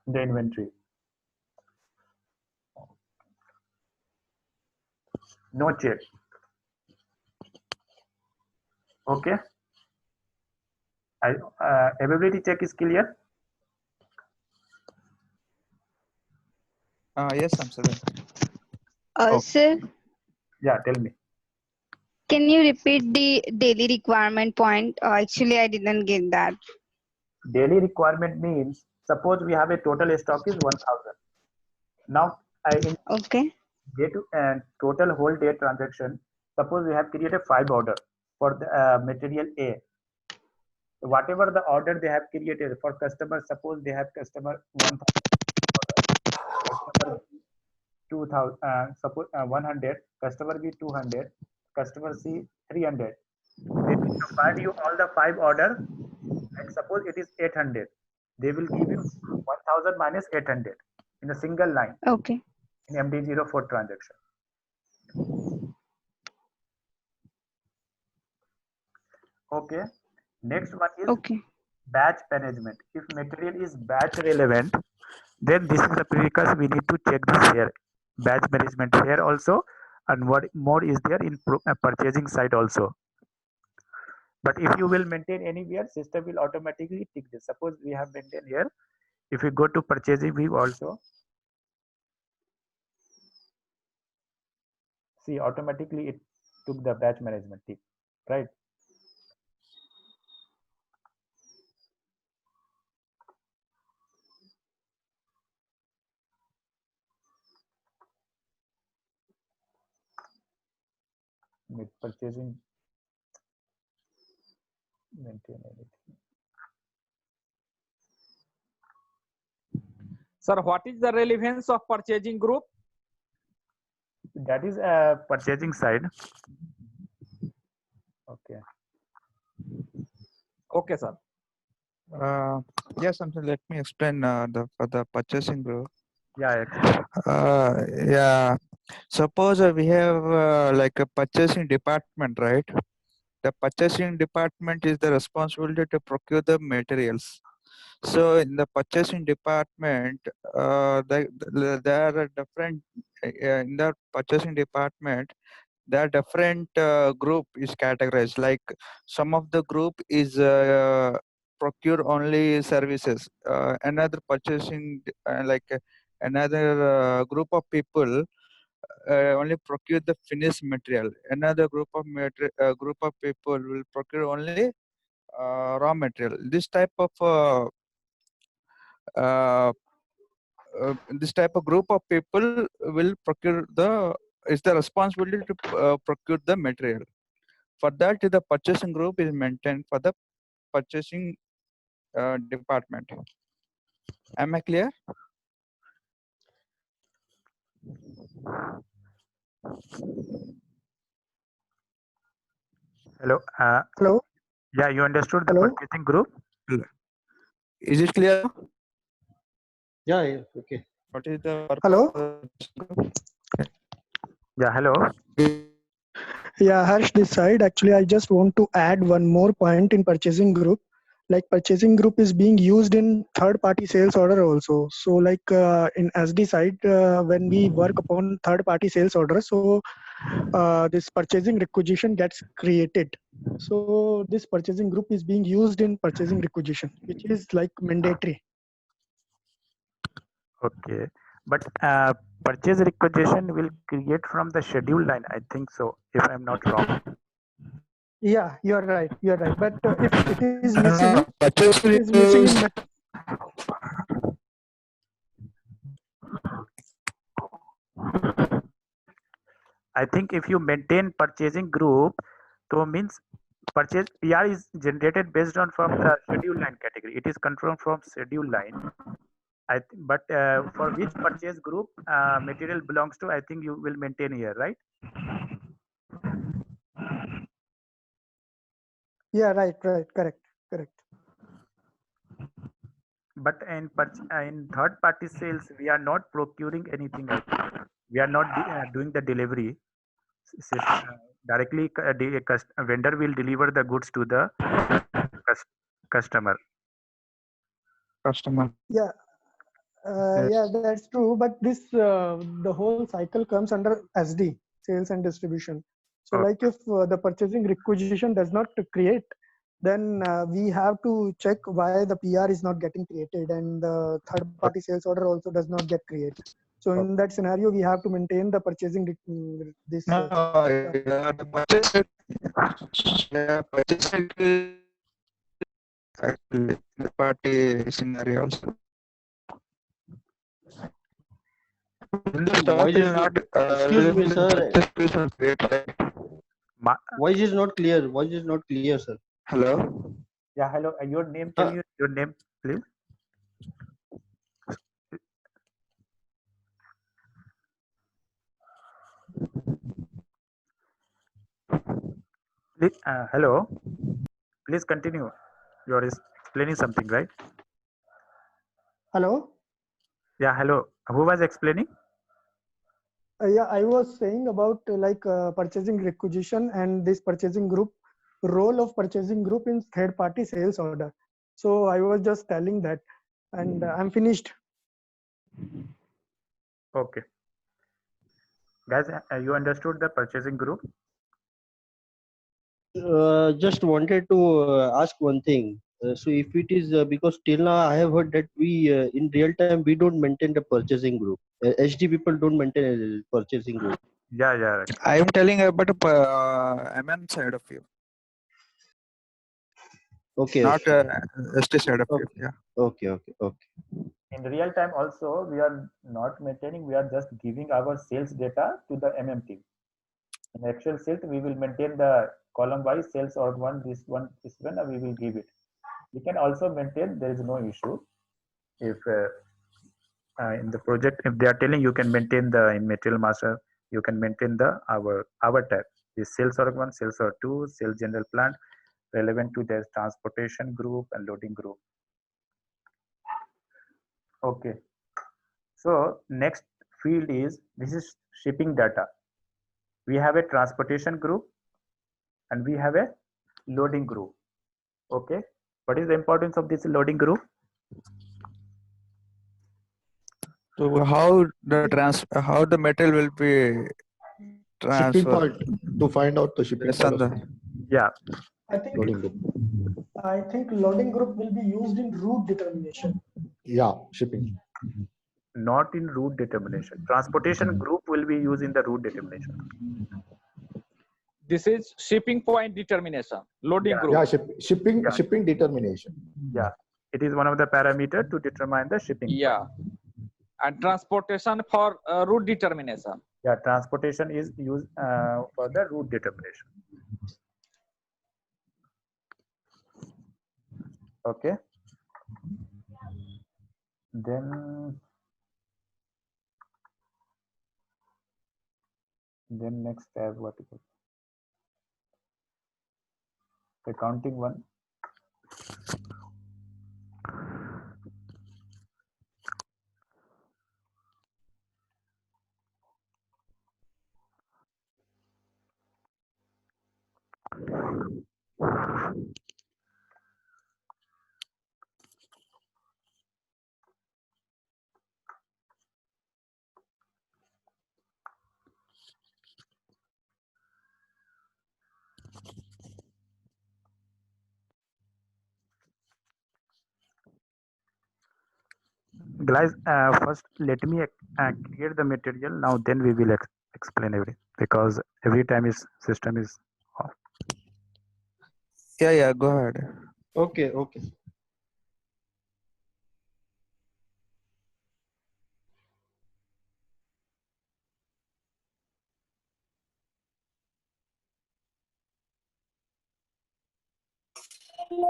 in the inventory. No check. Okay. Availability check is clear. Yes, Amsadan. Oh. Sir, Yeah, tell me. can you repeat the daily requirement point? Actually, I didn't get that. Daily requirement means suppose we have a total stock is 1000. Now I Okay. get to total whole day transaction. Suppose we have created 5 order for the material A. Whatever the order they have created for customer, suppose they have customer 1000 customer 2000 suppose 100, customer B 200, customer C 300. They will provide you all the 5 order, and suppose it is 800. They will give you 1000 minus 800 in a single line Okay. in MD04 transaction. Okay. Next one is Okay. batch management. If material is batch relevant, then this is the prerequisite we need to check this here. Batch management here also, and what more is there in purchasing side also. But if you will maintain anywhere, system will automatically tick this. Suppose we have maintained here. If we go to purchasing view also, see automatically it took the batch management tick, right? With purchasing, maintain anything. Sir, what is the relevance of purchasing group? That is a purchasing side. Okay. Okay, sir. Yes, Amsadan, let me explain for the purchasing group. Yeah, explain. Yeah. Suppose we have like a purchasing department, right? The purchasing department is the responsibility to procure the materials. So in the purchasing department, there are different in the purchasing department. There are different group is categorized. Like some of the group is procure only services. Another purchasing another group of people only procure the finished material. Another group of people will procure only raw material. Uh, this type of group of people will procure is the responsibility to procure the material. For that, the purchasing group is maintained for the purchasing department. Am I clear? Hello. Hello. Yeah, you understood the Hello? purchasing group? Is it clear? Yeah, okay. What is the purpose Hello? of the purchasing group? Yeah, hello. Yeah, Harsh this side. Actually, I just want to add one more point in purchasing group. Like purchasing group is being used in third party sales order also. So like in SD side, when we work upon third party sales order, so this purchasing requisition gets created. So this purchasing group is being used in purchasing requisition, which is like mandatory. Okay. But purchase requisition will create from the schedule line, I think so, if I'm not wrong. Yeah, you're right. You're right. But if it is missing, Purchase it is missing in I think if you maintain purchasing group, so means purchase PR is generated based on from the schedule line category. It is confirmed from schedule line. But for which purchase group material belongs to, I think you will maintain here, right? Yeah, right, correct. But in third party sales, we are not procuring anything. I think. We are not doing the delivery. Directly, a vendor will deliver the goods to the customer. Yeah, yeah, that's true. But this the whole cycle comes under SD, sales and distribution. So, Okay. like if the purchasing requisition does not create, then we have to check why the PR is not getting created and the third party sales order also does not get created. So in that scenario, we have to maintain the purchasing this. The purchase is actually the party scenario also. In the stock Voice is is not excuse me, sir. purchase will create, right? Voice is not clear. Voice is not clear, sir. Hello. Yeah, hello. Your name? Tell you your name, please. Please, hello. Please continue. You are explaining something, right? Hello. Yeah, hello. Who was explaining? Yeah, I was saying about purchasing requisition and this purchasing group, role of purchasing group in third party sales order. So I was just telling that, and I'm finished. Okay. Guys, you understood the purchasing group? Just wanted to ask one thing. So if it is because till now I have heard that we in real time we don't maintain the purchasing group. HD people don't maintain a purchasing group. Yeah, right. I am telling about MM side of you. Okay. Not okay. ST side of you. Yeah. Okay. In real time also, we are not maintaining, we are just giving our sales data to the MM team. In actual sales, we will maintain the column wise sales or this one, we will give it. We can also maintain, there is no issue. If in the project, if they are telling you can maintain the in material master, you can maintain the our tab. The sales org 1, sales org 2, sales general plant, relevant to their transportation group and loading group. Okay. So next field is, this is shipping data. We have a transportation group and we have a loading group. Okay. What is the importance of this loading group? So how the material will be Shipping transferred? point to find out the shipping Based on point. the Yeah. I think loading group will be used in route determination. Yeah, shipping. Not in route determination. Transportation group will be used in the route determination. This is shipping point determination, loading group. Yeah, shipping determination. Yeah, it is one of the parameters to determine the shipping. Yeah, and transportation for route determination. Yeah, transportation is used for the route determination. Okay. Then next tab, what is it? Accounting one. Guys, first let me create the material. Now then we will explain everything, because every time is system is off. Yeah, go ahead. Okay. We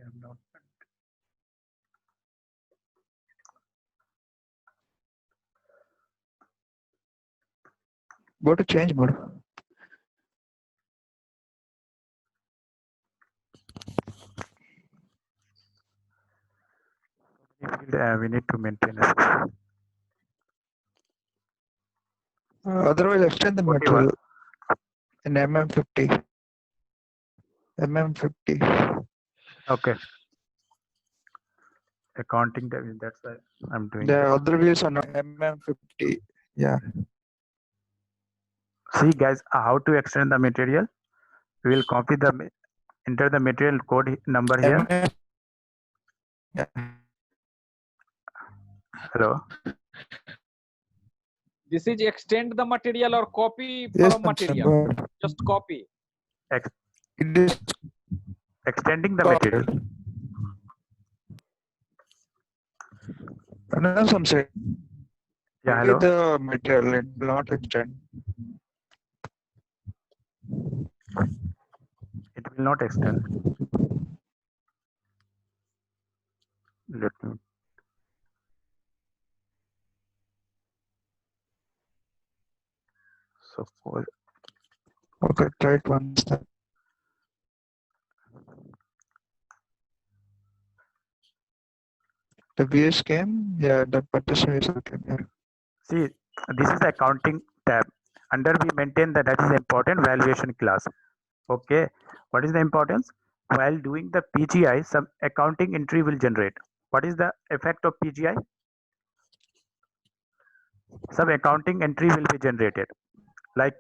have not. Go to change mode. We need to maintain it. Otherwise, extend the 41. material in MM50. MM50. Okay. Accounting, that's why I'm doing The this. other wheels are not MM50. Yeah. See guys, how to extend the material. We will copy the, enter the material code number here. Yeah. Hello. This is extend the material or copy Yes, from go material? ahead. Just copy. Ex It is extending the material. another some say. Yeah, hello. The material, it will not extend. It will not extend. Let me. Suppose. Okay, try it once. The VS came, yeah, the partition is okay. Yeah. See, this is the accounting tab. Under we maintain that is important valuation class. Okay. What is the importance? While doing the PGI, some accounting entry will generate. What is the effect of PGI? Some accounting entry will be generated, like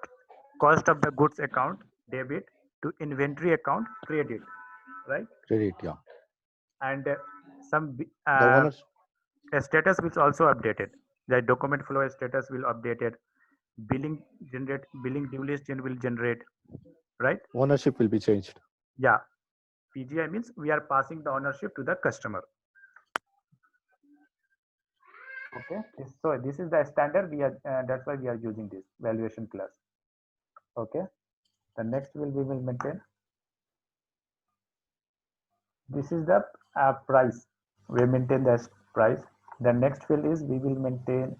cost of the goods account debit to inventory account credit, right? Credit, yeah. And some The owners. status will also updated. The document flow status will updated. Billing due list will generate, right? Ownership will be changed. Yeah. PGI means we are passing the ownership to the customer. Okay. So this is the standard. We are that's why we are using this valuation class. Okay. The next we will maintain. This is the price. We maintain the price. The next field is we will maintain.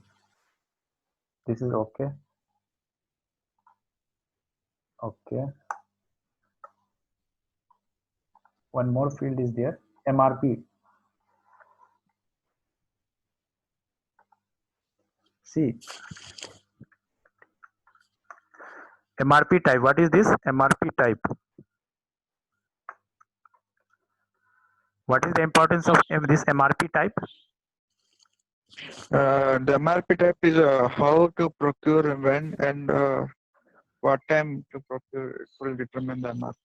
This is okay. Okay. One more field is there. MRP. See. MRP type. What is this? MRP type. What is the importance of this MRP type? The MRP type is how to procure when and what time to procure. It will determine the MRP.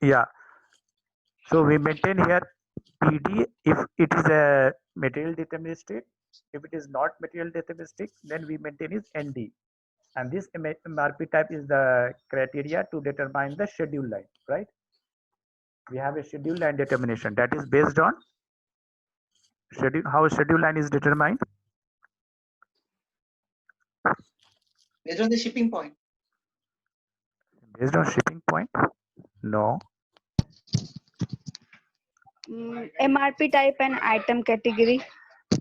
Yeah. So we maintain here PD if it is a material deterministic. If it is not material deterministic, then we maintain is ND. And this MRP type is the criteria to determine the schedule line, right? We have a schedule line determination that is based on schedule. How schedule line is determined? Based on the shipping point. Based on shipping point? No. MRP type and item category.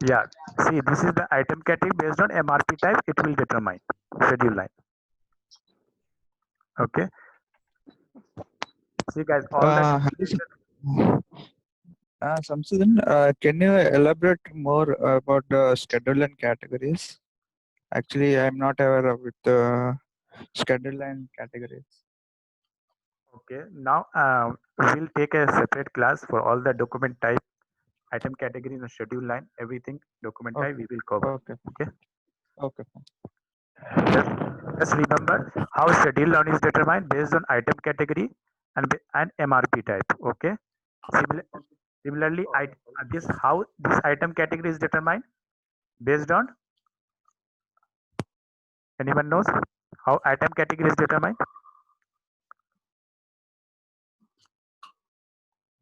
Yeah. See, this is the item category based on MRP type. It will determine schedule line. Okay. See, guys, all the. Samsudin, can you elaborate more about the schedule and categories? Actually, I'm not aware of with the schedule line categories. Okay, now we'll take a separate class for all the document type, item category, and schedule line, everything document type we will cover. Okay. Okay. Okay. Just remember how schedule line is determined based on item category and MRP type. Okay. Similarly, how this item category is determined based on, anyone knows how item category is determined?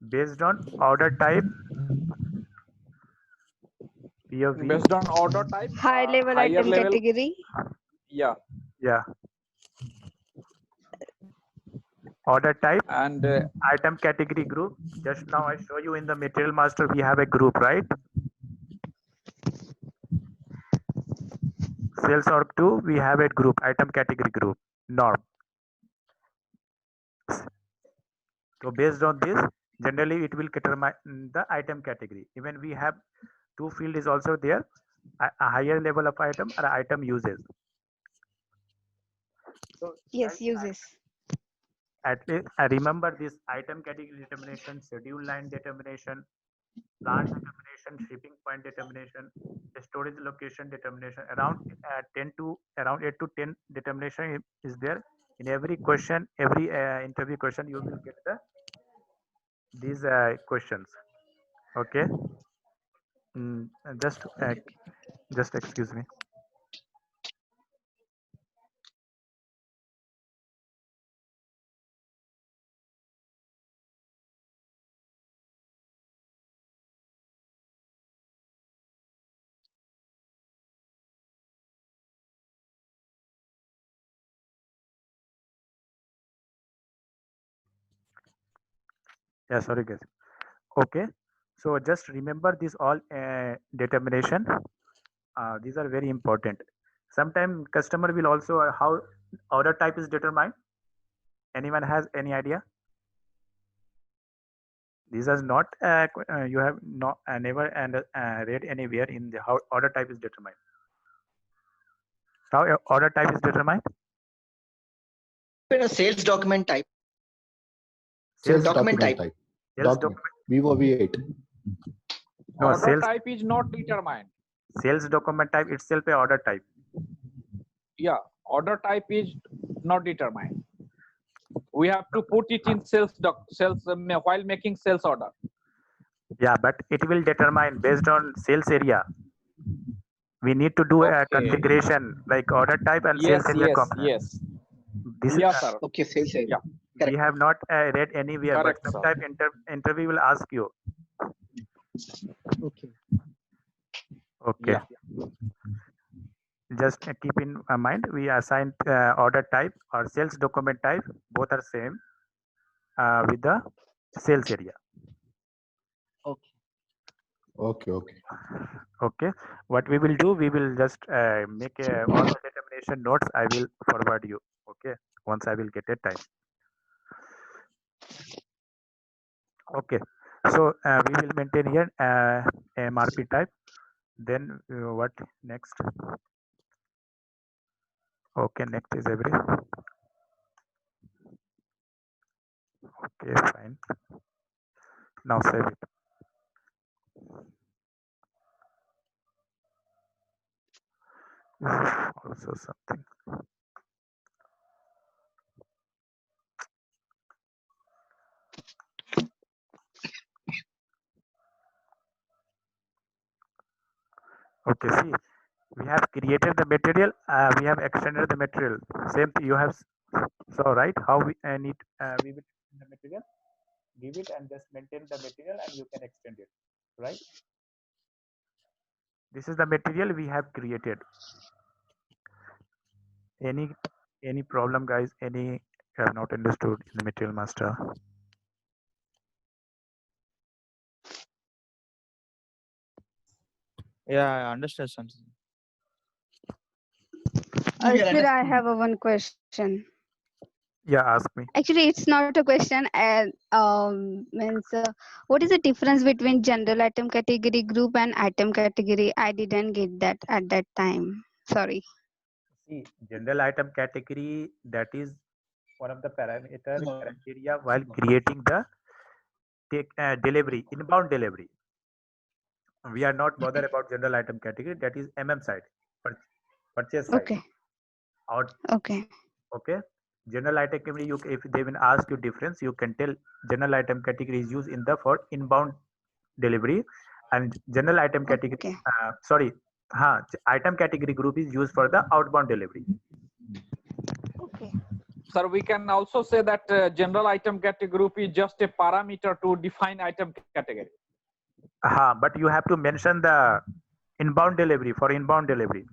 Based on order type, POV. Based on order type, High level higher item level. category. Yeah. Yeah. Order type and item category group. Just now I show you in the material master we have a group, right? Sales org 2 we have a group, item category group, norm. So based on this, generally it will determine the item category. Even we have two field is also there, a higher level of item or item uses. So Yes, uses. at least I remember this item category determination, schedule line determination, plant determination, shipping point determination, storage location determination. Around 8 to 10 determination is there in every question, every interview question. You will get these questions. Okay. Just excuse me. Yeah, sorry guys. Okay, so just remember this all determination. These are very important. Sometimes customer will also how order type is determined. Anyone has any idea? These are not you have not never read anywhere in the how order type is determined. How order type is determined? In a sales document type. Sales document document type. Sales Document. VOV8. No, order sales type is not determined. sales document type itself a order type. Yeah, order type is not determined. We have to put it in while making sales order. Yeah, but it will determine based on sales area. We need to do a Okay. configuration like order type and Yes, sales area. yes. This Yes, is, sir. Okay, sales area. Yeah. we have not read anywhere, Correct, but sir. sometime interview will ask you. Okay. Okay. Yeah. Just keep in mind we assign order type or sales document type, both are same with the sales area. Okay. Okay, what we will do, we will just make all the determination notes. I will forward you. Okay, once I will get a time. Okay, so we will maintain here MRP type. Then what next? Okay, next is every. Okay, fine. Now save it. This is also something. Okay, see, we have created the material, we have extended the material. Same thing you have so right how we need we will the material, give it and just maintain the material and you can extend it, right? This is the material we have created. Any problem, guys? Any you have not understood in the material master? Yeah, I understand something. Actually, I have one question. Yeah, ask me. Actually, it's not a question. Means what is the difference between general item category group and item category? I didn't get that at that time. Sorry. See, general item category, that is one of the parameter criteria while creating the delivery, inbound delivery. We are not bothered about general item category. That is side, purchase side. Okay. Out. Okay. Okay. General item category, if they will ask you difference, you can tell general item category is used in the for inbound delivery, and general item category. Okay. Item category group is used for the outbound delivery. Okay. Sir, we can also say that general item category group is just a parameter to define item category. But you have to mention the inbound delivery for inbound delivery.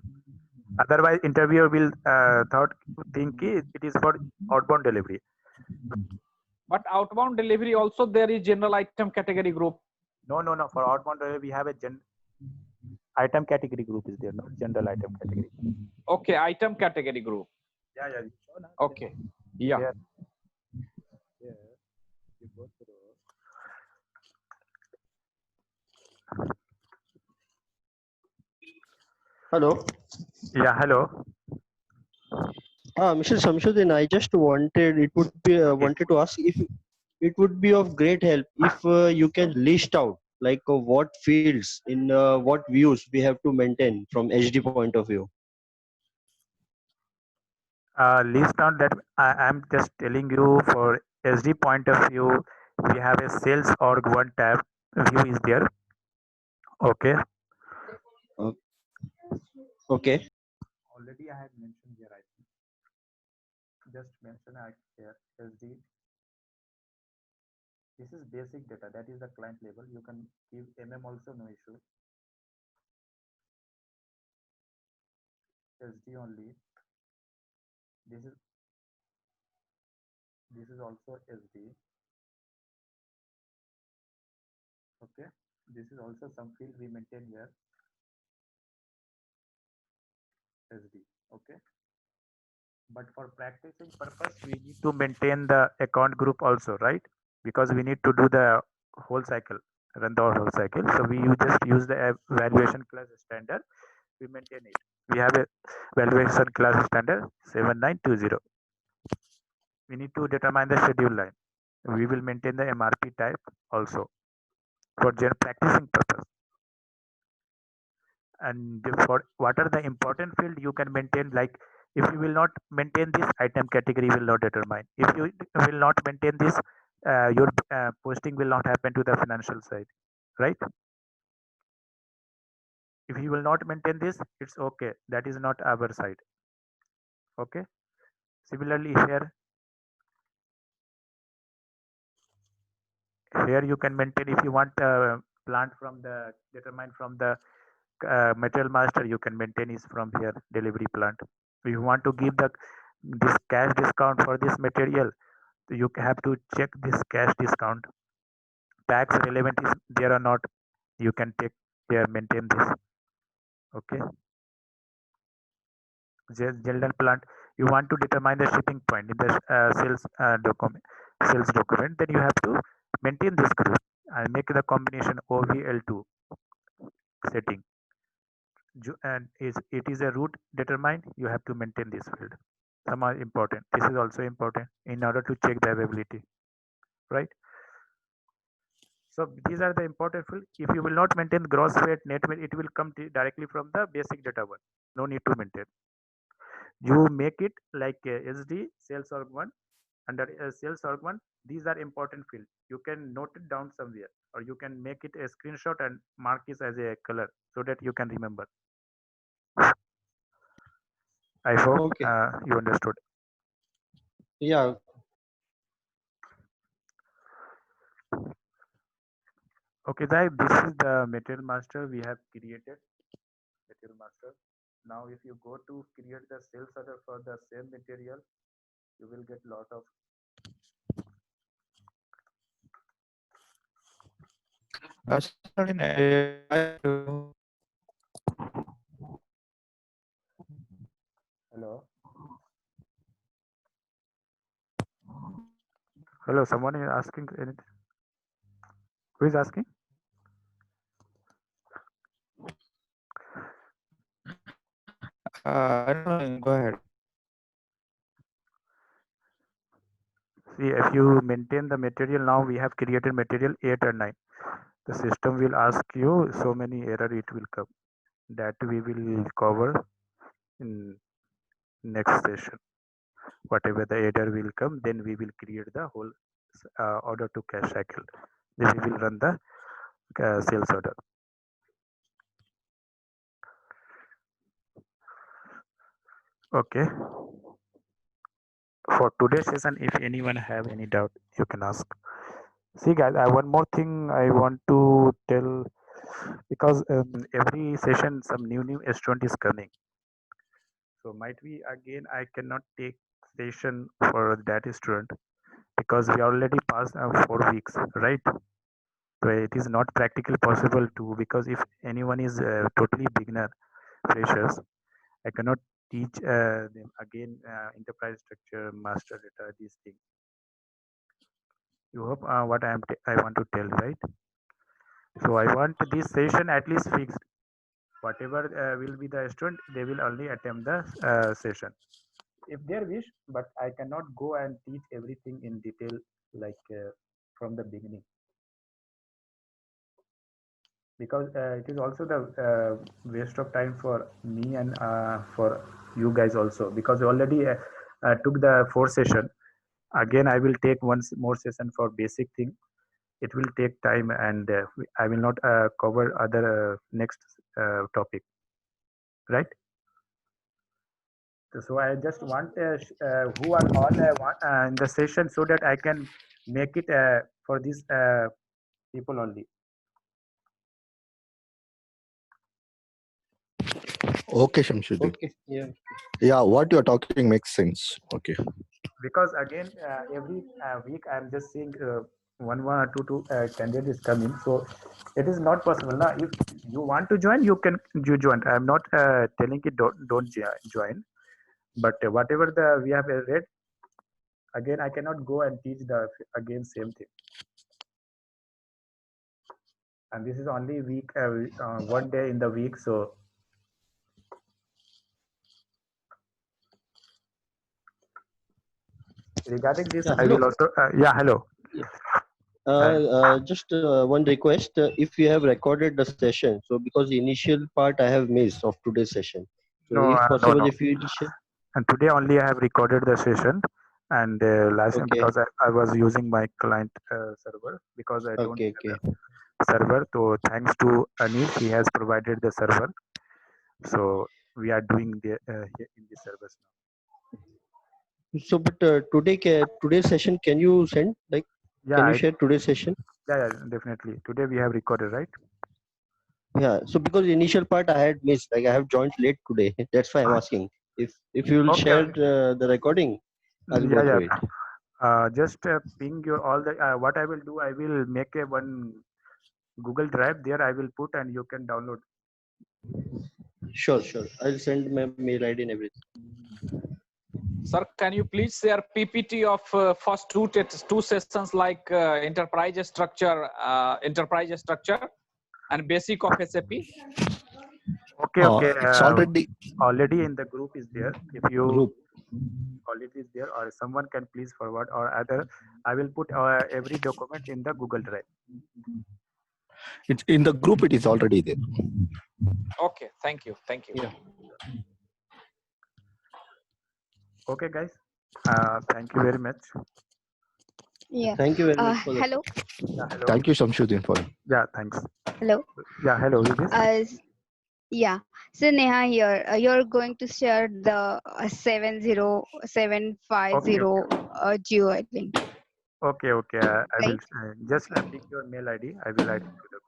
Otherwise, interviewer will think it is for outbound delivery. But outbound delivery also there is general item category group. No. For outbound delivery, we have a item category group is there, not general item category. Okay, item category group. Yeah. Okay. Yeah. Here. You go through. Hello. Yeah, hello. Mr. Samshuddin, I just wanted to ask if it would be of great help if you can list out like what fields in what views we have to maintain from HD point of view. List on that. I'm just telling you for SD point of view, we have a sales org one tab view is there. Okay. Okay. Already I have mentioned here, I think. Just mention here SD. This is basic data. That is the client level. You can give MM also, no issue. SD only. This is also SD. Okay. This is also some field we maintain here. SD. Okay. But for practicing purpose, we need to maintain the account group also, right? Because we need to do the whole cycle, run the whole cycle. So we just use the valuation class standard. We maintain it. We have a valuation class standard 7920. We need to determine the schedule line. We will maintain the MRP type also for practicing purpose. And for what are the important field you can maintain, like if you will not maintain this, item category will not determine. If you will not maintain this, your posting will not happen to the financial side, right? If you will not maintain this, it's okay, that is not our side. Okay. Similarly here you can maintain, if you want plant from the determine from the material master, you can maintain is from here delivery plant. If you want to give this cash discount for this material, you have to check this cash discount tax relevant is there or not. You can take here, maintain this. Okay. General plant, you want to determine the shipping point in the sales document, then you have to maintain this group and make the combination OVL2 setting. And it is a route determined, you have to maintain this field. Some are important. This is also important in order to check the availability, right? So these are the important field. If you will not maintain gross weight, net weight, it will come directly from the basic data one. No need to maintain. You make it like SD sales org one. Under sales org one, these are important fields. You can note it down somewhere, or you can make it a screenshot and mark it as a color so that you can remember. I hope you understood. Yeah. Okay, this is the material master we have created. Material master. Now, if you go to create the sales order for the same material, you will get lot of. Hello. Hello, someone is asking anything. Who is asking? No, go ahead. See, if you maintain the material, now we have created material 8 and 9. The system will ask you so many error it will come. That we will cover in next session. Whatever the error will come, then we will create the whole order to cash cycle. Then we will run the sales order. Okay. For today's session, if anyone have any doubt, you can ask. See, guys, one more thing I want to tell, because every session some new student is coming. So might be again I cannot take session for that student because we already passed 4 weeks, right? So it is not practically possible to, because if anyone is totally beginner freshers, I cannot teach them again enterprise structure, master data, these things. You hope what I want to tell, right? So I want this session at least fixed. Whatever will be the student, they will only attempt the session if they wish, but I cannot go and teach everything in detail like from the beginning, because it is also the waste of time for me and for you guys also, because I already took the 4th session. Again I will take one more session for basic thing. It will take time, and I will not cover other next topic, right? So I just want who are all in the session, so that I can make it for these people only. Okay, Shamshuddin. Okay. Yeah. Yeah, what you're talking makes sense. Okay. Because again every week I'm just seeing one or two candidates coming, so it is not possible now. If you want to join, you join. I'm not telling you don't join, but whatever we have read, again I cannot go and teach the again same thing, and this is only week 1 day in the week. So regarding this, Yeah, I will also hello. Just one request. If you have recorded the session, so because the initial part I have missed of today's session. So No, if possible, no. if you share. And today only I have recorded the session, and last time, Okay. because I was using my client server, because I don't Okay. have a server. So thanks to Anish, he has provided the server. So we are doing the here in the servers now. So, but today's session, can you send? Like, Yeah, can you share today's session? yeah, definitely. Today we have recorded, right? Yeah. So because the initial part I had missed, like I have joined late today. That's why I'm asking. If you will Okay. share the recording, I'll go through it. Just ping your all the what I will do. I will make a one Google Drive there. I will put, and you can download. Sure. I'll send my mail ID and everything. Sir, can you please share PPT of first two sessions, like enterprise structure and basic of SAP? Okay. It's Already in the group is there. If you group. already is there, or someone can please forward, or either I will put every document in the Google Drive. It's in the group. It is already there. Okay, thank you. Yeah. Okay, guys. Thank you very much. Yeah. Thank you very much for the. Hello. Yeah, hello. Thank you, Shamshuddin, for it. Yeah, thanks. Hello. Yeah, hello. Who is this? Yeah. So Neha here. You're going to share the 70750 GUI link. Okay. I will just pick your mail ID. I will add it to the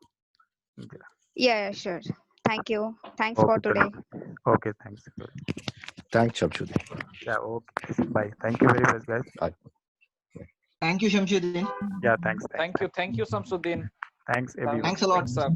group. Yeah, sure. Thank you. Thanks for today. Okay, thanks. Thanks, Shamshuddin. Yeah, okay. Bye. Thank you very much, guys. Bye. Thank you, Shamshuddin. Yeah, thanks. Thank you, Samsudin. Thanks, everyone. Thanks a lot. Thanks, sir.